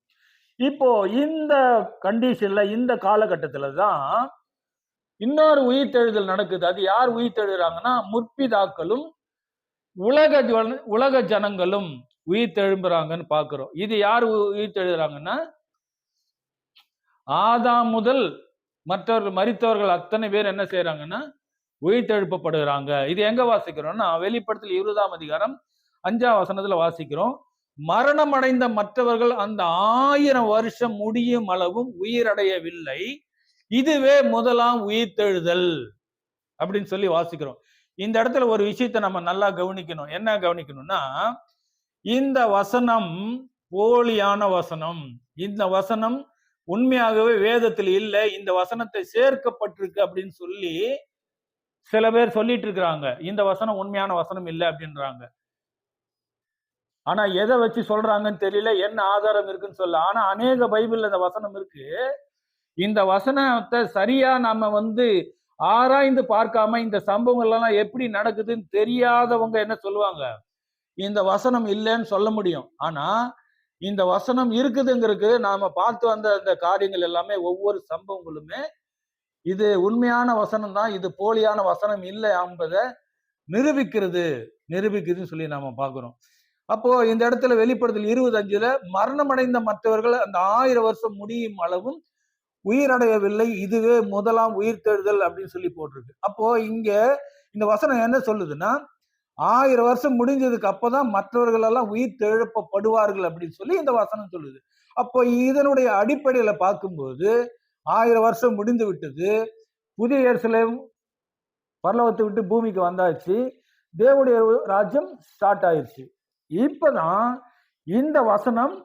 இப்போ இந்த கண்டிஷன்ல, இந்த காலகட்டத்துல தான் இன்னொரு உயிர்த்தெழுதல் நடக்குது. அது யார் உயிர்த்தெழுறாங்கன்னா, முற்பிதாக்களும் உலக ஜனங்களும் உயிர்த்தெழும்புறாங்கன்னு பாக்குறோம். இது யார் உயிர்த்தெழுறாங்கன்னா, ஆதாம் முதல் மற்றவர்கள் மரித்தவர்கள் அத்தனை பேர் என்ன செய்யறாங்கன்னா உயிர்த்தெழுப்பப்படுகிறாங்க. இது எங்க வாசிக்கிறோம்னா, வெளிப்படுத்தல் 20ஆம் அதிகாரம் 5ஆம் வசனத்துல வாசிக்கிறோம். மரணம் அடைந்த மற்றவர்கள் அந்த 1000 வருஷம் முடியும் அளவும் உயிரடையவில்லை, இதுவே முதலாம் உயிர்த்தெழுதல் அப்படின்னு சொல்லி வாசிக்கிறோம். இந்த இடத்துல ஒரு விஷயத்தை நம்ம நல்லா கவனிக்கணும். என்ன கவனிக்கணும்னா, இந்த வசனம் போலியான வசனம். இந்த வசனம் உண்மையாகவே வேதத்தில் இல்லை, இந்த வசனத்தை சேர்க்கப்பட்டிருக்கு அப்படின்னு சொல்லி சில பேர் சொல்லிட்டு இருக்கிறாங்க. இந்த வசனம் உண்மையான வசனம் இல்லை அப்படின்றாங்க. ஆனா எதை வச்சு சொல்றாங்கன்னு தெரியல, என்ன ஆதாரம் இருக்குன்னு சொல்ல. ஆனா அநேக பைபிள்ல இந்த வசனம் இருக்கு. இந்த வசனத்தை சரியா நம்ம ஆராய்ந்து பார்க்காம இந்த சம்பவங்கள் எல்லாம் எப்படி நடக்குதுன்னு தெரியாதவங்க என்ன சொல்லுவாங்க, இந்த வசனம் இல்லைன்னு சொல்ல முடியும். ஆனா இந்த வசனம் இருக்குதுங்கிறது நாம பார்த்து வந்த இந்த காரியங்கள் எல்லாமே, ஒவ்வொரு சம்பவங்களுமே இது உண்மையான வசனம் தான், இது போலியான வசனம் இல்லை என்பதை நிரூபிக்குதுன்னு சொல்லி நாம பார்க்கிறோம். அப்போ இந்த இடத்துல வெளிப்படுத்தல் 25ல மரணம் அடைந்த மற்றவர்கள் அந்த 1000 வருஷம் முடியும் அளவும் உயிரடையவில்லை, இதுவே முதலாம் உயிர்த்தெழுதல் அப்படின்னு சொல்லி போட்டிருக்கு. அப்போ இங்க இந்த வசனம் என்ன சொல்லுதுன்னா, 1000 வருஷம் முடிஞ்சதுக்கு அப்பதான் மற்றவர்கள் எல்லாம் உயிர்த்தெழுப்பப்படுவார்கள் அப்படின்னு சொல்லி இந்த வசனம் சொல்லுது. அப்போ இதனுடைய அடிப்படையில பார்க்கும்போது 1000 வருஷம் முடிந்து விட்டது, புதிய எருசலேம் பரலோகத்தை விட்டு பூமிக்கு வந்தாச்சு, தேவனுடைய ராஜ்யம் ஸ்டார்ட் ஆயிடுச்சு. இப்பதான் இந்த வசனம்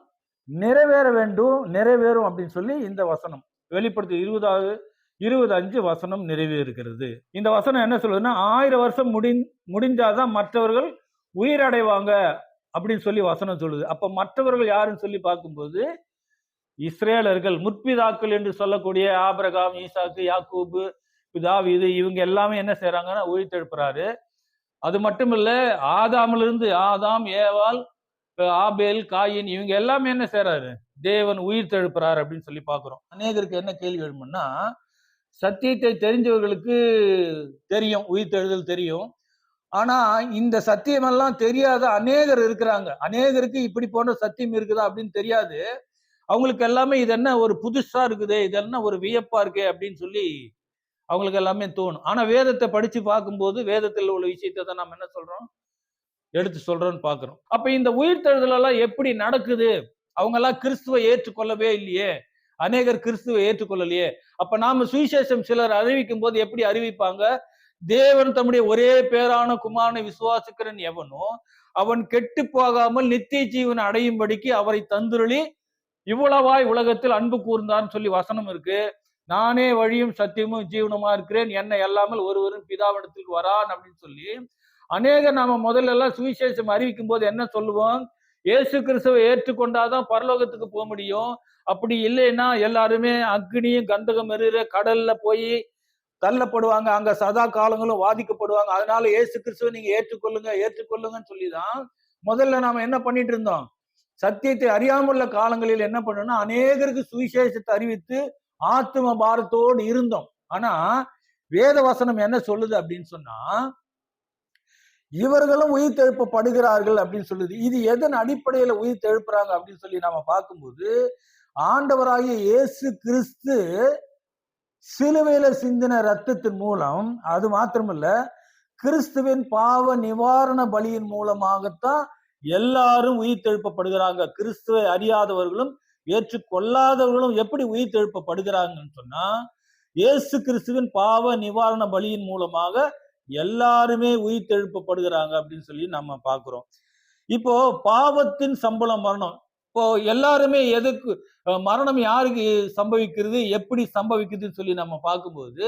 நிறைவேறும் அப்படின்னு சொல்லி இந்த வசனம் வெளிப்படுத்தி 20:5 வசனம் நிறைவேறுகிறது. இந்த வசனம் என்ன சொல்லுதுன்னா, 1000 வருஷம் முடிஞ்சாதான் மற்றவர்கள் உயிரடைவாங்க அப்படின்னு சொல்லி வசனம் சொல்லுது. அப்ப மற்றவர்கள் யாருன்னு சொல்லி பார்க்கும்போது, இஸ்ரேலர்கள், முற்பிதாக்கள் என்று சொல்லக்கூடிய ஆபிரகாம், ஈசாக்கு, யாக்கூபு, தாவீது, இவங்க எல்லாமே என்ன செய்யறாங்கன்னா உயிர்த்தெழுப்புறாரு. அது மட்டும் இல்ல, ஆதாமிலிருந்து ஆதாம், ஏவாள், ஆபேல், காயின், இவங்க எல்லாமே என்ன செய்யறாரு, தேவன் உயிர்த்தெழுப்புறாரு அப்படின்னு சொல்லி பாக்குறோம். அநேகருக்கு என்ன கேள்வி எழுப்புன்னா, சத்தியத்தை தெரிஞ்சவர்களுக்கு தெரியும், உயிர்த்தெழுதல் தெரியும். ஆனா இந்த சத்தியமெல்லாம் தெரியாத அநேகர் இருக்கிறாங்க. அநேகருக்கு இப்படி போன்ற சத்தியம் இருக்குதா அப்படின்னு தெரியாது. அவங்களுக்கு எல்லாமே இது என்ன ஒரு புதுசா இருக்குது, இது என்ன ஒரு வியப்பா இருக்கே அப்படின்னு சொல்லி அவங்களுக்கு எல்லாமே தோணும். ஆனா வேதத்தை படிச்சு பார்க்கும்போது வேதத்தில் உள்ள விஷயத்தை தான் நம்ம என்ன சொல்றோம், எடுத்து சொல்றோம்னு பாக்குறோம். அப்ப இந்த உயிர்த்தெழுதல் எல்லாம் எப்படி நடக்குது? அவங்க எல்லாம் கிறிஸ்துவை ஏற்றுக்கொள்ளவே இல்லையே, அநேகர் கிறிஸ்துவை ஏற்றுக்கொள்ளலையே. அப்ப நாம சுவிசேஷம் சிலர் அறிவிக்கும் போது எப்படி அறிவிப்பாங்க? தேவன் தம்முடைய ஒரே பேரான குமாரனை விசுவாசிக்கிறன் எவனோ அவன் கெட்டு போகாமல் நித்திய ஜீவன் அடையும்படிக்கு அவரை தந்துருளி இவ்வளவாய் உலகத்தில் அன்பு கூர்ந்தான்னு சொல்லி வசனம் இருக்கு. நானே வழியும் சத்தியமும் ஜீவனமா இருக்கிறேன், என்னை அல்லாமல் ஒருவரும் பிதாவிடத்துக்கு வரான் அப்படின்னு சொல்லி அநேக நாம முதல்ல எல்லாம் சுவிசேஷம் அறிவிக்கும் போது என்ன சொல்லுவோம்? இயேசு கிறிஸ்துவை ஏற்றுக்கொண்டாதான் பரலோகத்துக்கு போக முடியும். அப்படி இல்லைன்னா எல்லாருமே அக்னியும் கந்தகம் எறிகிற கடல்ல போய் தள்ளப்படுவாங்க, அங்க சதா காலங்களும் வாதிக்கப்படுவாங்க. அதனால இயேசு கிறிஸ்துவை நீங்க ஏற்றுக்கொள்ளுங்க ஏற்றுக்கொள்ளுங்கன்னு சொல்லிதான் முதல்ல நாம என்ன பண்ணிட்டு இருந்தோம்? சத்தியத்தை அறியாமலுள்ள காலங்களில் என்ன பண்ணோம்னா அநேகருக்கு சுவிசேஷத்தை அறிவித்து ஆத்தும பாரத்தோடு இருந்தோம். ஆனா வேத வசனம் என்ன சொல்லுது அப்படின்னு சொன்னா, இவர்களும் உயிர் தெழுப்பப்படுகிறார்கள் அப்படின்னு சொல்லுது. இது எதன் அடிப்படையில உயிர் தெழுப்புறாங்க அப்படின்னு சொல்லி நாம பார்க்கும்போது, ஆண்டவராகிய இயேசு கிறிஸ்து சிலுவையில சிந்தின ரத்தத்தின் மூலம், அது மாத்திரமல்ல கிறிஸ்துவின் பாவ நிவாரண பலியின் மூலமாகத்தான் எல்லாரும் உயிர் தெழுப்பப்படுகிறாங்க. கிறிஸ்துவை அறியாதவர்களும் ஏற்றுக்கொள்ளாதவர்களும் எப்படி உயிர் தெழுப்பப்படுகிறாங்கன்னு சொன்னா, இயேசு கிறிஸ்துவின் பாவ நிவாரண பலியின் மூலமாக எல்லாருமே உயிர் தெழுப்பப்படுகிறாங்க அப்படின்னு சொல்லி நம்ம பார்க்கிறோம். இப்போ பாவத்தின் சம்பளம் மரணம். இப்போ எல்லாருமே எதுக்கு மரணம் யாருக்கு சம்பவிக்கிறது, எப்படி சம்பவிக்குதுன்னு சொல்லி நம்ம பார்க்கும்போது,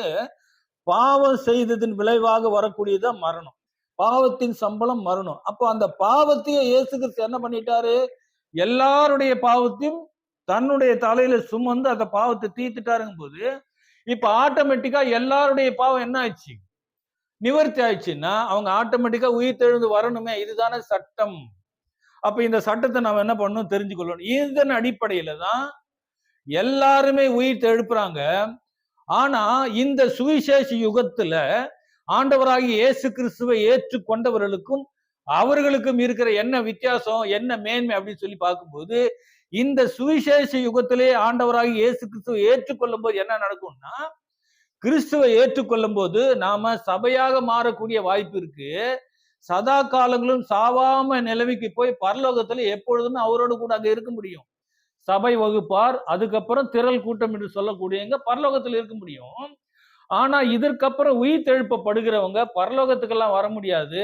பாவம் செய்ததின் விளைவாக வரக்கூடியதான் மரணம். பாவத்தின் சம்பளம் மரணம். அப்போ அந்த பாவத்தையே இயேசு கிறிஸ்து என்ன பண்ணிட்டாரு? எல்லாருடைய பாவத்தையும் தன்னுடைய தலையில சுமந்து அந்த பாவத்தை தீர்த்துட்டாருங்கும் போது, இப்ப ஆட்டோமேட்டிக்கா எல்லாருடைய பாவம் என்ன ஆயிடுச்சு? நிவர்த்தி ஆயிடுச்சுன்னா அவங்க ஆட்டோமேட்டிக்கா உயிர் தெழுந்து வரணுமே. இதுதானே சட்டம். அப்ப இந்த சட்டத்தை நம்ம என்ன பண்ணணும், தெரிஞ்சுக்கொள்ளணும். இதன் அடிப்படையில தான் எல்லாருமே உயிர் தெழுப்புறாங்க. ஆனா இந்த சுவிசேஷ யுகத்துல ஆண்டவராகிய இயேசு கிறிஸ்துவை ஏற்றுக்கொண்டவர்களுக்கும் அவர்களுக்கும் இருக்கிற என்ன வித்தியாசம், என்ன மேன்மை அப்படின்னு சொல்லி பார்க்கும்போது, இந்த சுவிசேஷ யுகத்திலே ஆண்டவராகிய இயேசு கிறிஸ்துவை ஏற்றுக்கொள்ளும் போது என்ன நடக்கும்னா, கிறிஸ்துவை ஏற்றுக்கொள்ளும் போது நாம சபையாக மாறக்கூடிய வாய்ப்பு இருக்கு. சதா காலங்களும் சாவாம நிலவிக்கு போய் பரலோகத்துல எப்பொழுதுமே அவரோடு கூட அங்க இருக்க முடியும். சபை வகுப்பார், அதுக்கப்புறம் திரள் கூட்டம் என்று சொல்லக்கூடியவங்க பரலோகத்தில் இருக்க முடியும். ஆனா இதற்கப்புறம் உயிர் தெழுப்பப்படுகிறவங்க பரலோகத்துக்கெல்லாம் வர முடியாது.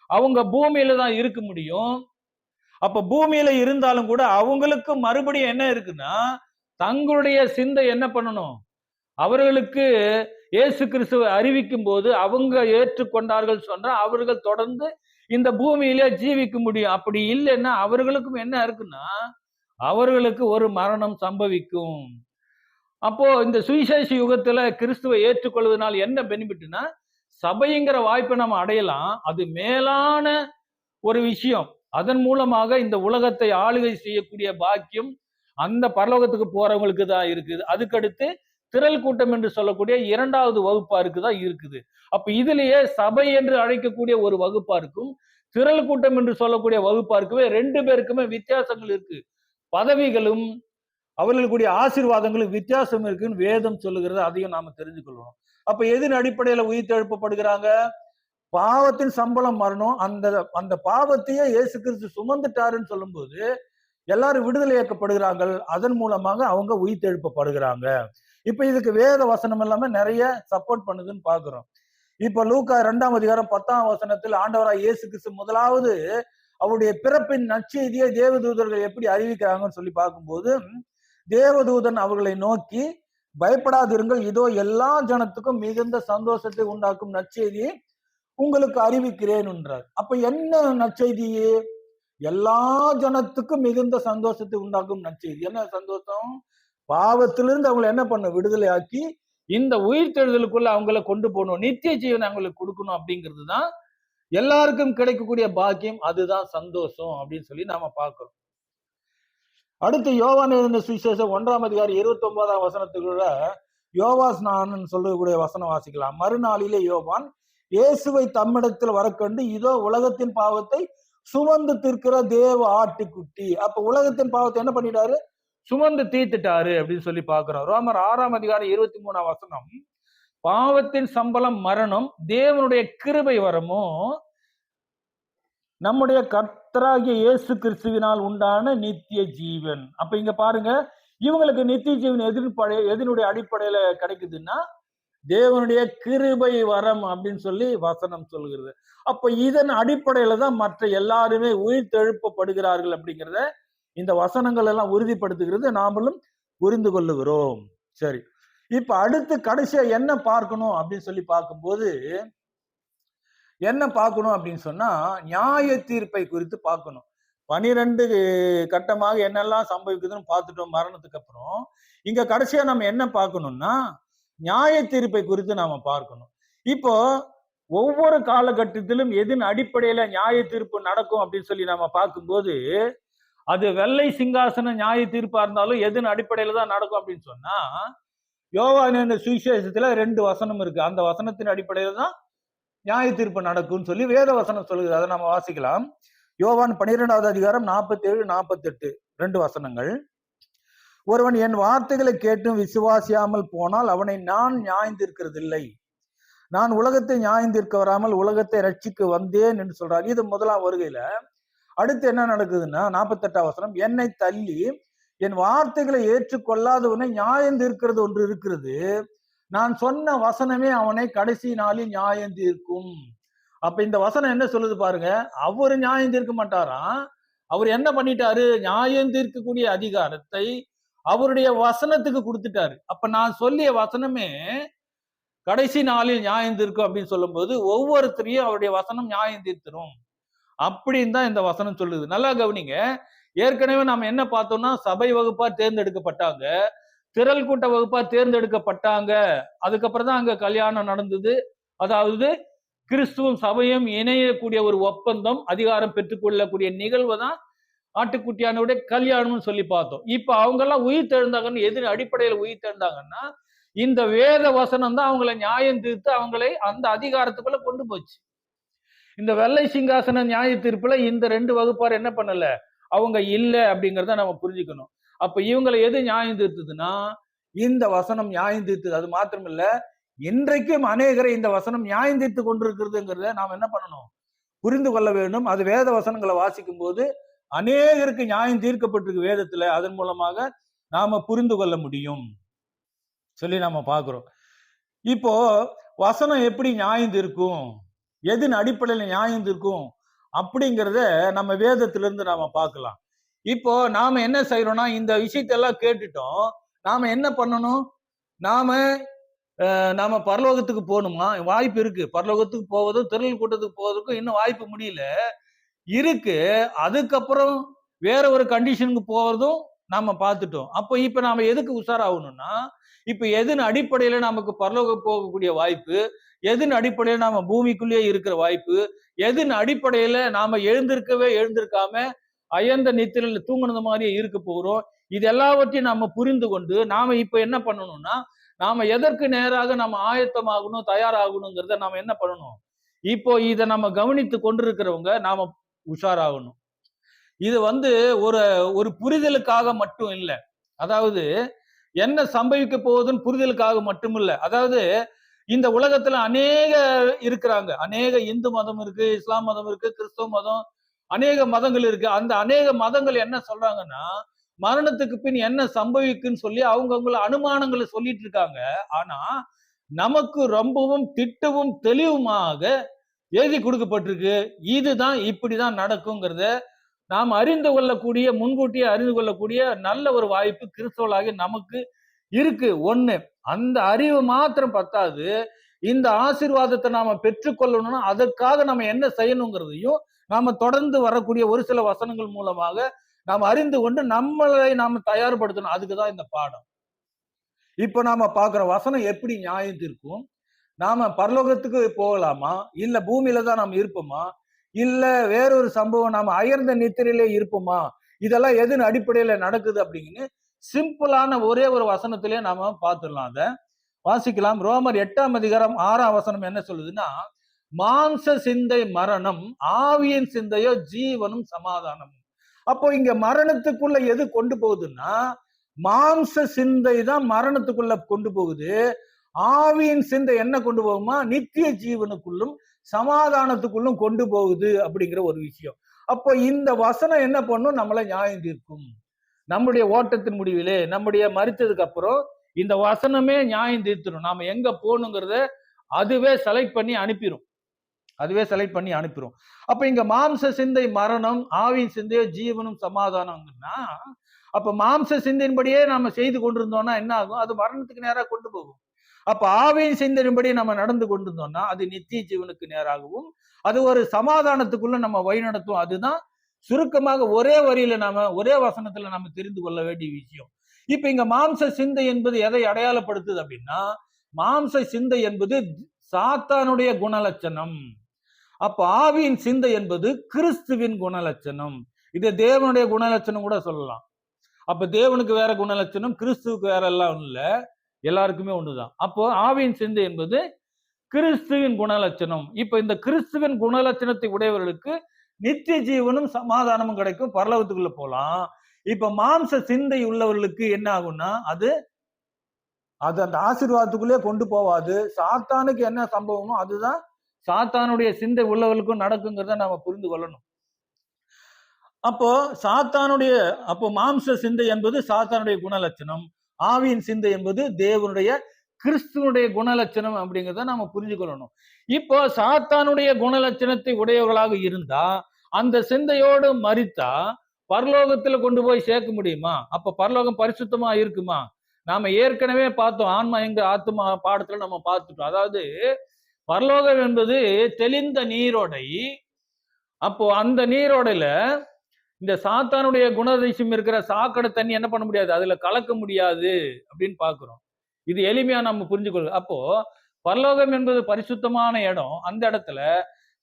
அவங்க பூமியில தான் இருக்க முடியும். அப்ப பூமியில இருந்தாலும் கூட அவங்களுக்கு மறுபடியும் என்ன இருக்குன்னா, தங்களுடைய சிந்தை என்ன பண்ணணும்? அவர்களுக்கு இயேசு கிறிஸ்துவை அறிவிக்கும் போது அவங்க ஏற்றுக்கொண்டார்கள் சொன்னா அவர்கள் தொடர்ந்து இந்த பூமியிலே ஜீவிக்க முடியும். அப்படி இல்லைன்னா அவர்களுக்கும் என்ன இருக்குன்னா, அவர்களுக்கு ஒரு மரணம் சம்பவிக்கும். அப்போ இந்த சுவிசேஷ யுகத்துல கிறிஸ்துவை ஏற்றுக்கொள்வதனால் என்ன பெனிஃபிட்னா, சபைங்கிற வாய்ப்பை நம்ம அடையலாம். அது மேலான ஒரு விஷயம். அதன் மூலமாக இந்த உலகத்தை ஆளுகை செய்யக்கூடிய பாக்கியம் அந்த பரலோகத்துக்கு போறவங்களுக்கு தான் இருக்குது. அதுக்கடுத்து திரள் கூட்டம் என்று சொல்லக்கூடிய இரண்டாவது வகுப்பாருக்கு தான் இருக்குது. அப்ப இதுலயே சபை என்று அழைக்கக்கூடிய ஒரு வகுப்பாருக்கும் திரள் கூட்டம் என்று சொல்லக்கூடிய வகுப்பாருக்குமே 2 பேருக்குமே வித்தியாசங்கள் இருக்கு. பதவிகளும் அவர்களுக்குடைய ஆசீர்வாதங்களும் வித்தியாசம் இருக்குன்னு வேதம் சொல்லுகிறது. அதையும் நாம தெரிஞ்சு கொள்ளணும். அப்ப எதின் அடிப்படையில உயிர் தெழுப்பப்படுகிறாங்க? பாவத்தின் சம்பளம் மரணம். அந்த அந்த பாவத்தையே இயேசு கிறிஸ்து சுமந்துட்டாருன்னு சொல்லும்போது எல்லாரும் விடுதலையாக்கப்படுகிறார்கள். அதன் மூலமாக அவங்க உயிர் தெழுப்பப்படுகிறாங்க. இப்ப இதுக்கு வேத வசனம் எல்லாமே நிறைய சப்போர்ட் பண்ணுதுன்னு பாக்குறோம். இப்ப லூக்கா 2ஆம் அதிகாரம் 10ஆம் வசனத்தில் ஆண்டவராய் இயேசு கிறிஸ்து முதலாவது அவருடைய பிறப்பின் நற்செய்தியை தேவதூதர்கள் எப்படி அறிவிக்கிறாங்கன்னு சொல்லி பார்க்கும்போது, தேவதூதன் அவர்களை நோக்கி, பயப்படாதிருங்கள், இதோ எல்லா ஜனத்துக்கும் மிகுந்த சந்தோஷத்தை உண்டாக்கும் நற்செய்தியை உங்களுக்கு அறிவிக்கிறேன் என்றார். அப்ப என்ன நற்செய்தி? எல்லா ஜனத்துக்கும் மிகுந்த சந்தோஷத்தை உண்டாக்கும் நற்செய்தி. என்ன சந்தோஷம்? பாவத்திலிருந்து அவங்களை என்ன பண்ண விடுதலை ஆக்கி இந்த உயிர் தெழுதலுக்குள்ள அவங்களை கொண்டு போகணும், நித்திய ஜீவனை அவங்களுக்கு கொடுக்கணும் அப்படிங்கிறது தான் எல்லாருக்கும் கிடைக்கக்கூடிய பாக்கியம். அதுதான் சந்தோஷம் அப்படின்னு சொல்லி நாம பார்க்கிறோம். அடுத்து யோவான் எழுதின சுவிசேஷம் 1ஆம் அதிகாரம் 29ஆம் வசனத்துக்குள்ள யோவாஸ்நானன் சொல்லக்கூடிய வசனம் வாசிக்கலாம். மறுநாளிலே யோவான் இயேசுவை தம்மிடத்தில் வரக்கண்டு, இதோ உலகத்தின் பாவத்தை சுமந்து தீர்க்கிற தேவ ஆட்டுக்குட்டி. அப்ப உலகத்தின் பாவத்தை என்ன பண்ணிட்டாரு? சுமந்து தீர்த்துட்டாரு அப்படின்னு சொல்லி பார்க்கிறோம். ரோமர் 6ஆம் அதிகாரம் 23ஆம் வசனம், பாவத்தின் சம்பளம் மரணம், தேவனுடைய கிருபை வரமோ நம்முடைய கர்த்தராகிய இயேசு கிறிஸ்துவினால் உண்டான நித்திய ஜீவன். அப்ப இங்க பாருங்க, இவங்களுக்கு நித்திய ஜீவன் எதனுடைய அடிப்படையில கிடைக்குதுன்னா தேவனுடைய கிருபை வரம் அப்படின்னு சொல்லி வசனம் சொல்கிறது. அப்ப இதன் அடிப்படையில தான் மற்ற எல்லாருமே உயிர் தெழுப்பப்படுகிறார்கள் அப்படிங்கிறத இந்த வசனங்கள் எல்லாம் உறுதிப்படுத்துகிறது, நாமளும் புரிந்து கொள்ளுகிறோம். சரி, இப்ப அடுத்து கடைசியா என்ன பார்க்கணும் அப்படின்னு சொல்லி பார்க்கும்போது, என்ன பார்க்கணும் அப்படின்னு சொன்னா நியாய தீர்ப்பை குறித்து பார்க்கணும். 12 கட்டமாக என்னெல்லாம் சம்பவிக்குதுன்னு பார்த்துட்டோம் மரணத்துக்கு அப்புறம். இங்க கடைசியா நம்ம என்ன பார்க்கணும்னா நியாய தீர்ப்பை குறித்து நாம பார்க்கணும். இப்போ ஒவ்வொரு காலகட்டத்திலும் எதின் அடிப்படையில நியாய தீர்ப்பு நடக்கும் அப்படின்னு சொல்லி நாம பார்க்கும்போது, அது வெள்ளை சிங்காசன நியாய தீர்ப்பா இருந்தாலும் எதின் அடிப்படையில தான் நடக்கும் அப்படின்னு சொன்னா, யோவான் சுவிசேஷத்துல 2 வசனம் இருக்கு. அந்த வசனத்தின் அடிப்படையில தான் நியாய தீர்ப்பு நடக்கும்னு சொல்லி வேத வசனம் சொல்லுது. அதை நம்ம வாசிக்கலாம். யோவான் 12ஆவது அதிகாரம் 47, 48 2 வசனங்கள். ஒருவன் என் வார்த்தைகளை கேட்டும் விசுவாசியாமல் போனால் அவனை நான் நியாயந்தீர்க்கிறதில்லை. நான் உலகத்தை நியாயந்தீர்க்க வராமல் உலகத்தை ரட்சிக்க வந்தேன் என்று சொல்றார். இது முதலாம் வருகையில. அடுத்து என்ன நடக்குதுன்னா 48ஆம் வசனம், என்னை தள்ளி என் வார்த்தைகளை ஏற்றுக்கொள்ளாதவனை நியாயந்தீர்க்கிறது ஒன்று இருக்கிறது. நான் சொன்ன வசனமே அவனை கடைசி நாளில் நியாயந்தீர்க்கும். அப்ப இந்த வசனம் என்ன சொல்லுது பாருங்க, அவரு நியாயம் தீர்க்க மாட்டாராம். அவர் என்ன பண்ணிட்டாரு? நியாயம் தீர்க்கக்கூடிய அதிகாரத்தை அவருடைய வசனத்துக்கு கொடுத்துட்டாரு. அப்ப நான் சொல்லிய வசனமே கடைசி நாளில் நியாயம் தீர்க்கும் அப்படின்னு சொல்லும் போது ஒவ்வொருத்தரையும் அவருடைய வசனம் நியாயம் தீர்த்துரும் அப்படின்னு தான் இந்த வசனம் சொல்லுது. நல்லா கவனிங்க. ஏற்கனவே நாம என்ன பார்த்தோம்னா சபை வகுப்பா தேர்ந்தெடுக்கப்பட்டாங்க, திரள் கூட்ட வகுப்பா தேர்ந்தெடுக்கப்பட்டாங்க. அதுக்கப்புறம் தான் அங்க கல்யாணம் நடந்தது. அதாவது கிறிஸ்துவும் சபையும் இணையக்கூடிய ஒரு ஒப்பந்தம், அதிகாரம் பெற்றுக்கொள்ளக்கூடிய நிகழ்வு தான் ஆட்டுக்குட்டியானுடைய கல்யாணம்னு சொல்லி பார்த்தோம். இப்ப அவங்க எல்லாம் உயிர் தெழுந்தாங்கன்னு எதிர் அடிப்படையில உயிர் தெழுந்தாங்கன்னா இந்த வேத வசனம் தான் அவங்களை நியாயம் தீர்த்து அவங்களை அந்த அதிகாரத்துக்குள்ள கொண்டு போச்சு. இந்த வெள்ளை சிங்காசன நியாய தீர்ப்புல இந்த 2 வகுப்பார் என்ன பண்ணல, அவங்க இல்ல அப்படிங்கிறத நம்ம புரிஞ்சுக்கணும். அப்ப இவங்களை எது நியாயம் தீர்த்ததுன்னா இந்த வசனம் நியாயம் தீர்த்தது. அது மாத்திரம் இல்ல, இன்றைக்கும் அநேகரை இந்த வசனம் நியாயம் தீர்த்து கொண்டிருக்கிறதுங்கிறத நாம் என்ன பண்ணணும், புரிந்து கொள்ள வேண்டும். அது வேத வசனங்களை வாசிக்கும் போது அநேகருக்கு நியாயம் தீர்க்கப்பட்டிருக்கு வேதத்துல. அதன் மூலமாக நாம புரிந்து கொள்ள முடியும் சொல்லி நாம பார்க்கிறோம். இப்போ வசனம் எப்படி நியாயம் தீர்க்கும், எதின் அடிப்படையில நியாயம் தீர்க்கும் அப்படிங்கிறத நம்ம வேதத்திலிருந்து நாம பார்க்கலாம். இப்போ நாம என்ன செய்யறோம்னா இந்த விஷயத்தெல்லாம் கேட்டுட்டோம். நாம என்ன பண்ணணும், நாம பரலோகத்துக்கு போகணுமா? வாய்ப்பு இருக்கு. பரலோகத்துக்கு போவதும் திரள் கூட்டத்துக்கு போவதற்கும் இன்னும் வாய்ப்பு முடியல இருக்கு. அதுக்கப்புறம் வேற ஒரு கண்டிஷனுக்கு போவதும் நாம பார்த்துட்டோம். அப்போ இப்ப நாம எதுக்கு உஷாராகணும்னா, இப்ப எதன் அடிப்படையில நமக்கு பரலோகம் போகக்கூடிய வாய்ப்பு, எதன் அடிப்படையில நாம பூமிக்குள்ளேயே இருக்கிற வாய்ப்பு, எதன் அடிப்படையில நாம எழுந்திருக்காம அயர்ந்த நித்திரையில தூங்குனது மாதிரியே இருக்க போகிறோம். இது எல்லாவற்றையும் நாம புரிந்து கொண்டு நாம இப்ப என்ன பண்ணணும்னா, நாம எதற்கு நேராக நம்ம ஆயத்தமாகணும், தயாராகணுங்கிறத நாம என்ன பண்ணணும், இப்போ இதை நம்ம கவனித்து கொண்டிருக்கிறவங்க நாம உஷாராகணும். இது ஒரு புரிதலுக்காக மட்டும் இல்லை. அதாவது என்ன சம்பவிக்க போகுதுன்னு புரிதலுக்காக மட்டும் இல்லை. அதாவது இந்த உலகத்துல அநேக இருக்கிறாங்க. அநேக இந்து மதம் இருக்கு, இஸ்லாம் மதம் இருக்கு, கிறிஸ்தவ மதம், அநேக மதங்கள் இருக்கு. அந்த அநேக மதங்கள் என்ன சொல்றாங்கன்னா, மரணத்துக்கு பின் என்ன சம்பவிக்குன்னு சொல்லி அவங்கவுங்கள அனுமானங்களை சொல்லிட்டு இருக்காங்க. ஆனா நமக்கு ரொம்பவும் திட்டவும் தெளிவுமாக எழுதி கொடுக்கப்பட்டிருக்கு. இதுதான் இப்படிதான் நடக்குங்கிறத நாம் அறிந்து கொள்ளக்கூடிய, முன்கூட்டியே அறிந்து கொள்ளக்கூடிய நல்ல ஒரு வாய்ப்பு கிறிஸ்தவர்களாகிய நமக்கு இருக்கு. ஒண்ணு, அந்த அறிவு மாத்திரம் பத்தாது, இந்த ஆசீர்வாதத்தை நாம பெற்றுக்கொள்ளணும்னா அதற்காக நம்ம என்ன செய்யணுங்கிறதையும் நாம தொடர்ந்து வரக்கூடிய ஒரு சில வசனங்கள் மூலமாக நாம் அறிந்து கொண்டு நம்மளை நாம தயார்படுத்தணும். அதுக்குதான் இந்த பாடம். இப்ப நாம பாக்குற வசனம் எப்படி நியாயம் தீர்க்கும், நாம பரலோகத்துக்கு போகலாமா, இல்ல பூமியில தான் நாம் இருப்போமா, இல்ல வேறொரு சம்பவம் நாம அயர்ந்த நித்திரையிலே இருப்போமா, இதெல்லாம் எதன் அடிப்படையில நடக்குது அப்படிங்கன்னு சிம்பிளான ஒரே ஒரு வசனத்திலே நாம பார்த்துடலாம். அத வாசிக்கலாம். ரோமர் 8ஆம் அதிகாரம் 6ஆம் வசனம் என்ன சொல்லுதுன்னா, மாம்ச சிந்தை மரணம், ஆவியின் சிந்தையோ ஜீவனும் சமாதானம். அப்போ இங்க மரணத்துக்குள்ள எது கொண்டு போகுதுன்னா, மாம்ச சிந்தை தான் மரணத்துக்குள்ள கொண்டு போகுது. ஆவியின் சிந்தை என்ன கொண்டு போகுமா, நித்திய ஜீவனுக்குள்ளும் சமாதானத்துக்குள்ளும் கொண்டு போகுது அப்படிங்கிற ஒரு விஷயம். அப்போ இந்த வசனம் என்ன பண்ணும், நம்மளை நியாயம் தீர்க்கும். நம்முடைய ஓட்டத்தின் முடிவிலே, நம்முடைய மரித்ததுக்கு அப்புறம் இந்த வசனமே நியாயம் தீர்த்துடும். நாம எங்க போகணுங்கிறத அதுவே செலக்ட் பண்ணி அனுப்பிடும். அப்ப இங்க மாம்ச சிந்தை மரணம், ஆவியின் சிந்தையோ ஜீவனும் சமாதானம்னா, அப்ப மாம்ச சிந்தையின்படியே நாம செய்து கொண்டிருந்தோம்னா என்ன ஆகும், அது மரணத்துக்கு நேராக கொண்டு போகும். அப்ப ஆவியின் சிந்தையின்படி நம்ம நடந்து கொண்டிருந்தோம்னா அது நித்திய ஜீவனுக்கு நேராகவும், அது ஒரு சமாதானத்துக்குள்ள நம்ம வழிநடத்தும். அதுதான் சுருக்கமாக ஒரே வரியில நாம, ஒரே வசனத்துல நம்ம தெரிந்து கொள்ள வேண்டிய விஷயம். இப்ப இங்க மாம்ச சிந்தை என்பது எதை அடையாளப்படுத்துது அப்படின்னா, மாம்ச சிந்தை என்பது சாத்தானுடைய குணலட்சணம். அப்ப ஆவியின் சிந்தை என்பது கிறிஸ்துவின் குணலட்சணம். இது தேவனுடைய குணலட்சணம் கூட சொல்லலாம். அப்ப தேவனுக்கு வேற குணலட்சணம், கிறிஸ்துவுக்கு வேற எல்லாம் இல்ல, எல்லாருக்குமே ஒண்ணுதான். அப்போ ஆவியின் சிந்தை என்பது கிறிஸ்துவின் குணலட்சணம். இப்ப இந்த கிறிஸ்துவின் குணலட்சணத்தை உடையவர்களுக்கு நித்திய ஜீவனும் சமாதானமும் கிடைக்கும், பரலோகத்துக்குள்ள போலாம். இப்ப மாம்ச சிந்தை உள்ளவர்களுக்கு என்ன ஆகும்னா, அது அந்த ஆசீர்வாதத்துக்குள்ளே கொண்டு போவாது. சாத்தானுக்கு என்ன சம்பவமோ அதுதான் சாத்தானுடைய சிந்தை உள்ளவர்களுக்கும் நடக்குங்கிறத நாம புரிந்து கொள்ளணும். அப்போ மாம்ச சிந்தை என்பது சாத்தானுடைய குணலட்சணம், ஆவியின் சிந்தை என்பது தேவனுடைய கிறிஸ்துவனுடைய குணலட்சணம் அப்படிங்கிறத நாம புரிஞ்சு கொள்ளணும். இப்போ சாத்தானுடைய குணலட்சணத்தை உடையவர்களாக இருந்தா, அந்த சிந்தையோடு மரித்தா பரலோகத்துல கொண்டு போய் சேர்க்க முடியுமா? அப்ப பரலோகம் பரிசுத்தமா இருக்குமா? நாம ஏற்கனவே பார்த்தோம், ஆன்மா எங்க ஆத்மா பாடத்துல நம்ம பார்த்துட்டோம். அதாவது பரலோகம் என்பது தெளிந்த நீரோடை. அப்போ அந்த நீரோடையில இந்த சாத்தானுடைய குணதிசயம் இருக்கிற சாக்கடை தண்ணி என்ன பண்ண முடியாது, அதுல கலக்க முடியாது அப்படின்னு பாக்குறோம். இது எளிமையா நம்ம புரிஞ்சுக்கொள்ள. அப்போ பரலோகம் என்பது பரிசுத்தமான இடம். அந்த இடத்துல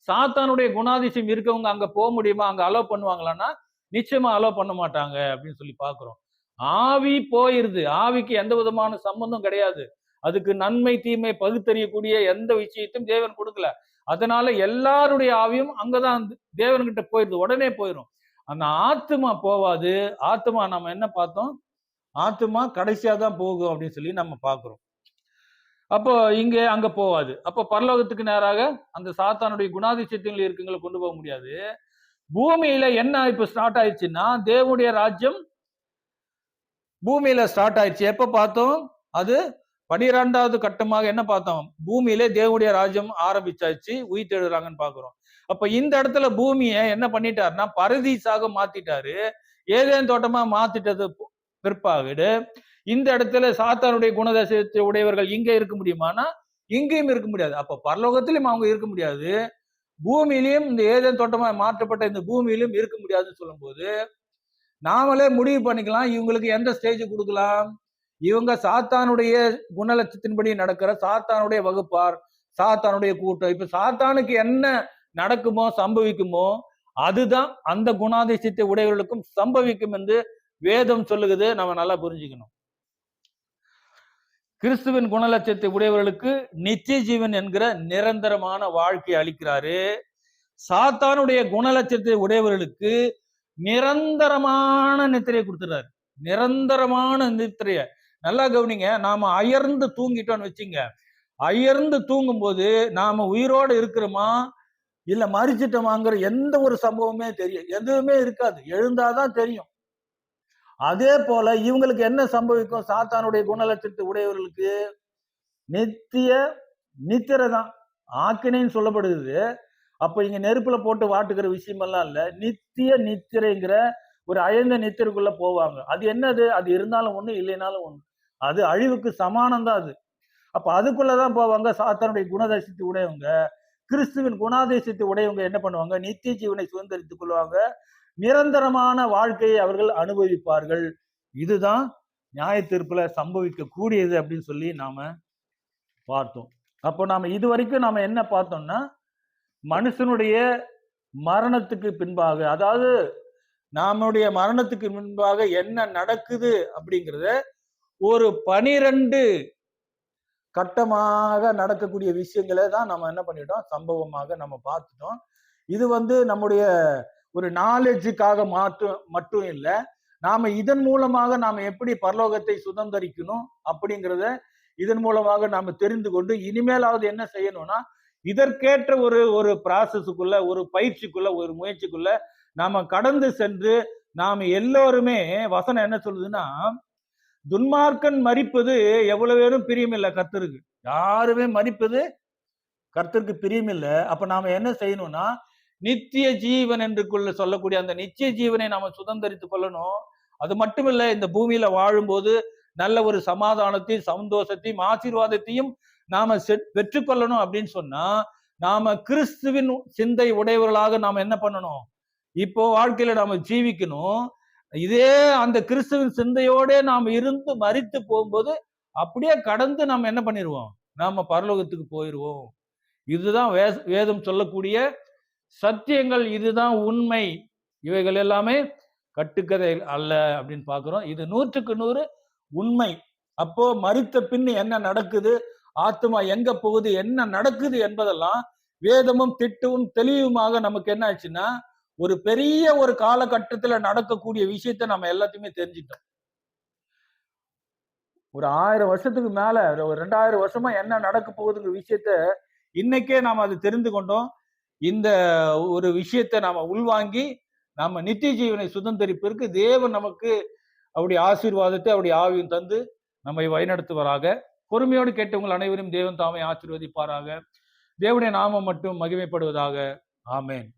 சாத்தானுடைய குணாதிசயம் இருக்கவங்க அங்க போக முடியுமா, அங்க அலோவ் பண்ணுவாங்களான்னா நிச்சயமா அலோவ் பண்ண மாட்டாங்க அப்படின்னு சொல்லி பாக்குறோம். ஆவி போயிருது, ஆவிக்கு எந்த விதமான சம்பந்தம் கிடையாது. அதுக்கு நன்மை தீமை பகுத்தறியக்கூடிய எந்த விஷயத்தையும் தேவன் கொடுக்கல. அதனால எல்லாருடைய ஆவியும் அங்கதான் தேவன்கிட்ட போயிருது, உடனே போயிடும். அந்த ஆத்மா போவாது. ஆத்மா நம்ம என்ன பார்த்தோம், ஆத்மா கடைசியா தான் போகும் அப்படின்னு சொல்லி நம்ம பார்க்கிறோம். அப்போ இங்க அங்க போவாது. அப்போ பரலோகத்துக்கு நேராக அந்த சாத்தானுடைய குணாதிசயத்தில் இருக்குங்களை கொண்டு போக முடியாது. பூமியில என்ன இப்ப ஸ்டார்ட் ஆயிடுச்சுன்னா, தேவனுடைய ராஜ்யம் பூமியில ஸ்டார்ட் ஆயிடுச்சு. எப்ப பார்த்தோம், அது 12வது கட்டமாக என்ன பார்த்தோம், பூமியிலே தேவனுடைய ராஜ்யம் ஆரம்பிச்சாச்சு, உயிர் தேடுறாங்கன்னு பாக்குறோம். அப்ப இந்த இடத்துல பூமியை என்ன பண்ணிட்டாருன்னா பரதீசாக மாத்திட்டாரு. ஏதேன் தோட்டமா மாத்திட்டது பிற்பாடு இந்த இடத்துல சாத்தானுடைய குணதசத்தை உடையவர்கள் இங்க இருக்க முடியுமானா இங்கேயும் இருக்க முடியாது. அப்ப பரலோகத்திலும் அவங்க இருக்க முடியாது, பூமியிலையும் இந்த ஏதேன் தோட்டமா மாற்றப்பட்ட இந்த பூமியிலும் இருக்க முடியாதுன்னு சொல்லும் போது நாமளே முடிவு பண்ணிக்கலாம் இவங்களுக்கு எந்த ஸ்டேஜ் கொடுக்கலாம். இவங்க சாத்தானுடைய குணலட்சத்தின்படி நடக்கிற சாத்தானுடைய வகுப்பார், சாத்தானுடைய கூட்டம். இப்ப சாத்தானுக்கு என்ன நடக்குமோ சம்பவிக்குமோ அதுதான் அந்த குணாதிசயத்தை உடையவர்களுக்கும் சம்பவிக்கும் என்று வேதம் சொல்லுகிறது. நம்ம நல்லா புரிஞ்சுக்கணும். கிறிஸ்துவின் குணலட்சத்தை உடையவர்களுக்கு நித்திய ஜீவன் என்கிற நிரந்தரமான வாழ்க்கை அளிக்கிறாரு. சாத்தானுடைய குணலட்சத்தை உடையவர்களுக்கு நிரந்தரமான நித்திரையை கொடுத்துறாரு. நிரந்தரமான நித்திரைய நல்லா கவனிங்க. நாம அயர்ந்து தூங்கிட்டோம்னு வச்சுங்க, அயர்ந்து தூங்கும் போது நாம உயிரோடு இருக்கிறோமா இல்ல மறிச்சிட்டோமாங்கிற எந்த ஒரு சம்பவமே தெரியும், எதுவுமே இருக்காது, எழுந்தாதான் தெரியும். அதே போல இவங்களுக்கு என்ன சம்பவிக்கும், சாத்தானுடைய குணலட்சத்தை உடையவர்களுக்கு நித்திய நித்திரை தான், ஆக்கினைன்னு சொல்லப்படுது. அப்ப இங்க நெருப்புல போட்டு வாட்டுக்கிற விஷயம் எல்லாம் இல்ல, நித்திய நித்திரைங்கிற ஒரு அயர்ந்த நித்திரைக்குள்ள போவாங்க. அது என்னது, அது இருந்தாலும் ஒண்ணு இல்லைனாலும் ஒண்ணு, அது அழிவுக்கு சமானம் தான் அது. அப்ப அதுக்குள்ளதான் போவாங்க. சாத்தானுடைய குணதேசத்தை உடையவங்க, கிறிஸ்துவின் குணாதேசத்தை உடையவங்க என்ன பண்ணுவாங்க, நித்திய ஜீவனை சுதந்திரித்துக் கொள்வாங்க, நிரந்தரமான வாழ்க்கையை அவர்கள் அனுபவிப்பார்கள். இதுதான் நியாய தீர்ப்புல சம்பவிக்க கூடியது அப்படின்னு சொல்லி நாம பார்த்தோம். அப்போ நாம இது வரைக்கும் நாம என்ன பார்த்தோம்னா, மனுஷனுடைய மரணத்துக்கு பின்பாக, அதாவது நம்முடைய மரணத்துக்கு முன்பாக என்ன நடக்குது அப்படிங்கிறத ஒரு 12 கட்டமாக நடக்கக்கூடிய விஷயங்களை தான் நம்ம என்ன பண்ணிட்டோம், சம்பவமாக நம்ம பார்த்துட்டோம். இது நம்முடைய ஒரு நாலேஜுக்காக மட்டும் இல்லை, நாம இதன் மூலமாக நாம எப்படி பரலோகத்தை சுதந்திரிக்கணும் அப்படிங்கிறத இதன் மூலமாக நாம தெரிந்து கொண்டு இனிமேலாவது என்ன செய்யணும்னா, இதற்கேற்ற ஒரு ப்ராசஸுக்குள்ள, ஒரு பயிற்சிக்குள்ள, ஒரு முயற்சிக்குள்ள நாம கடந்து சென்று நாம எல்லோருமே, வசனம் என்ன சொல்லுதுன்னா, துன்மார்க்கன் மரிப்பது எவ்வளவு பேரும் பிரியமில்லை கர்த்தருக்கு. யாருமே மரிப்பது கர்த்தருக்கு பிரியமில்லை. அப்ப நாம என்ன செய்யணும்னா, நித்திய ஜீவன் என்று சொல்லக்கூடிய அந்த நித்திய ஜீவனை நாம சுதந்திரித்துக் கொள்ளணும். அது மட்டுமில்ல, இந்த பூமியில வாழும்போது நல்ல ஒரு சமாதானத்தையும் சந்தோஷத்தையும் ஆசீர்வாதத்தையும் நாம பெற்றுக்கொள்ளணும் அப்படின்னு சொன்னா, நாம கிறிஸ்துவின் சிந்தை உடையவர்களாக நாம என்ன பண்ணணும், இப்போ வாழ்க்கையில நாம ஜீவிக்கணும். இதே அந்த கிறிஸ்துவின் சிந்தையோட நாம் இருந்து மரித்து போகும்போது அப்படியே கடந்து நாம என்ன பண்ணிடுவோம், நாம பரலோகத்துக்கு போயிடுவோம். இதுதான் வேதம் சொல்லக்கூடிய சத்தியங்கள், இதுதான் உண்மை. இவைகள் எல்லாமே கட்டுக்கதை அல்ல அப்படின்னு பாக்குறோம். இது 100க்கு 100 உண்மை. அப்போ மரித்த பின் என்ன நடக்குது, ஆத்மா எங்க போகுது, என்ன நடக்குது என்பதெல்லாம் வேதமும் திட்டமும் தெளிவுமாக நமக்கு என்ன ஆச்சுன்னா, ஒரு பெரிய ஒரு காலகட்டத்துல நடக்கக்கூடிய விஷயத்த நம்ம எல்லாத்தையுமே தெரிஞ்சிட்டோம். ஒரு 1000 வருஷத்துக்கு மேல, ஒரு 2000 வருஷமா என்ன நடக்க போகுதுங்கிற விஷயத்த இன்னைக்கே நாம அது தெரிந்து கொண்டோம். இந்த ஒரு விஷயத்தை நாம உள்வாங்கி நாம நித்திய ஜீவனை சுதந்திரிப்பதற்கு தேவன் நமக்கு அவருடைய ஆசீர்வாதத்தை, அவருடைய ஆவியும் தந்து நம்மை வழிநடத்துவராக. பொறுமையோடு கேட்டவங்கள் அனைவரும் தேவன் தாமே ஆசீர்வதிப்பாராக. தேவனுடைய நாமம் மட்டும் மகிமைப்படுவதாக. ஆமென்.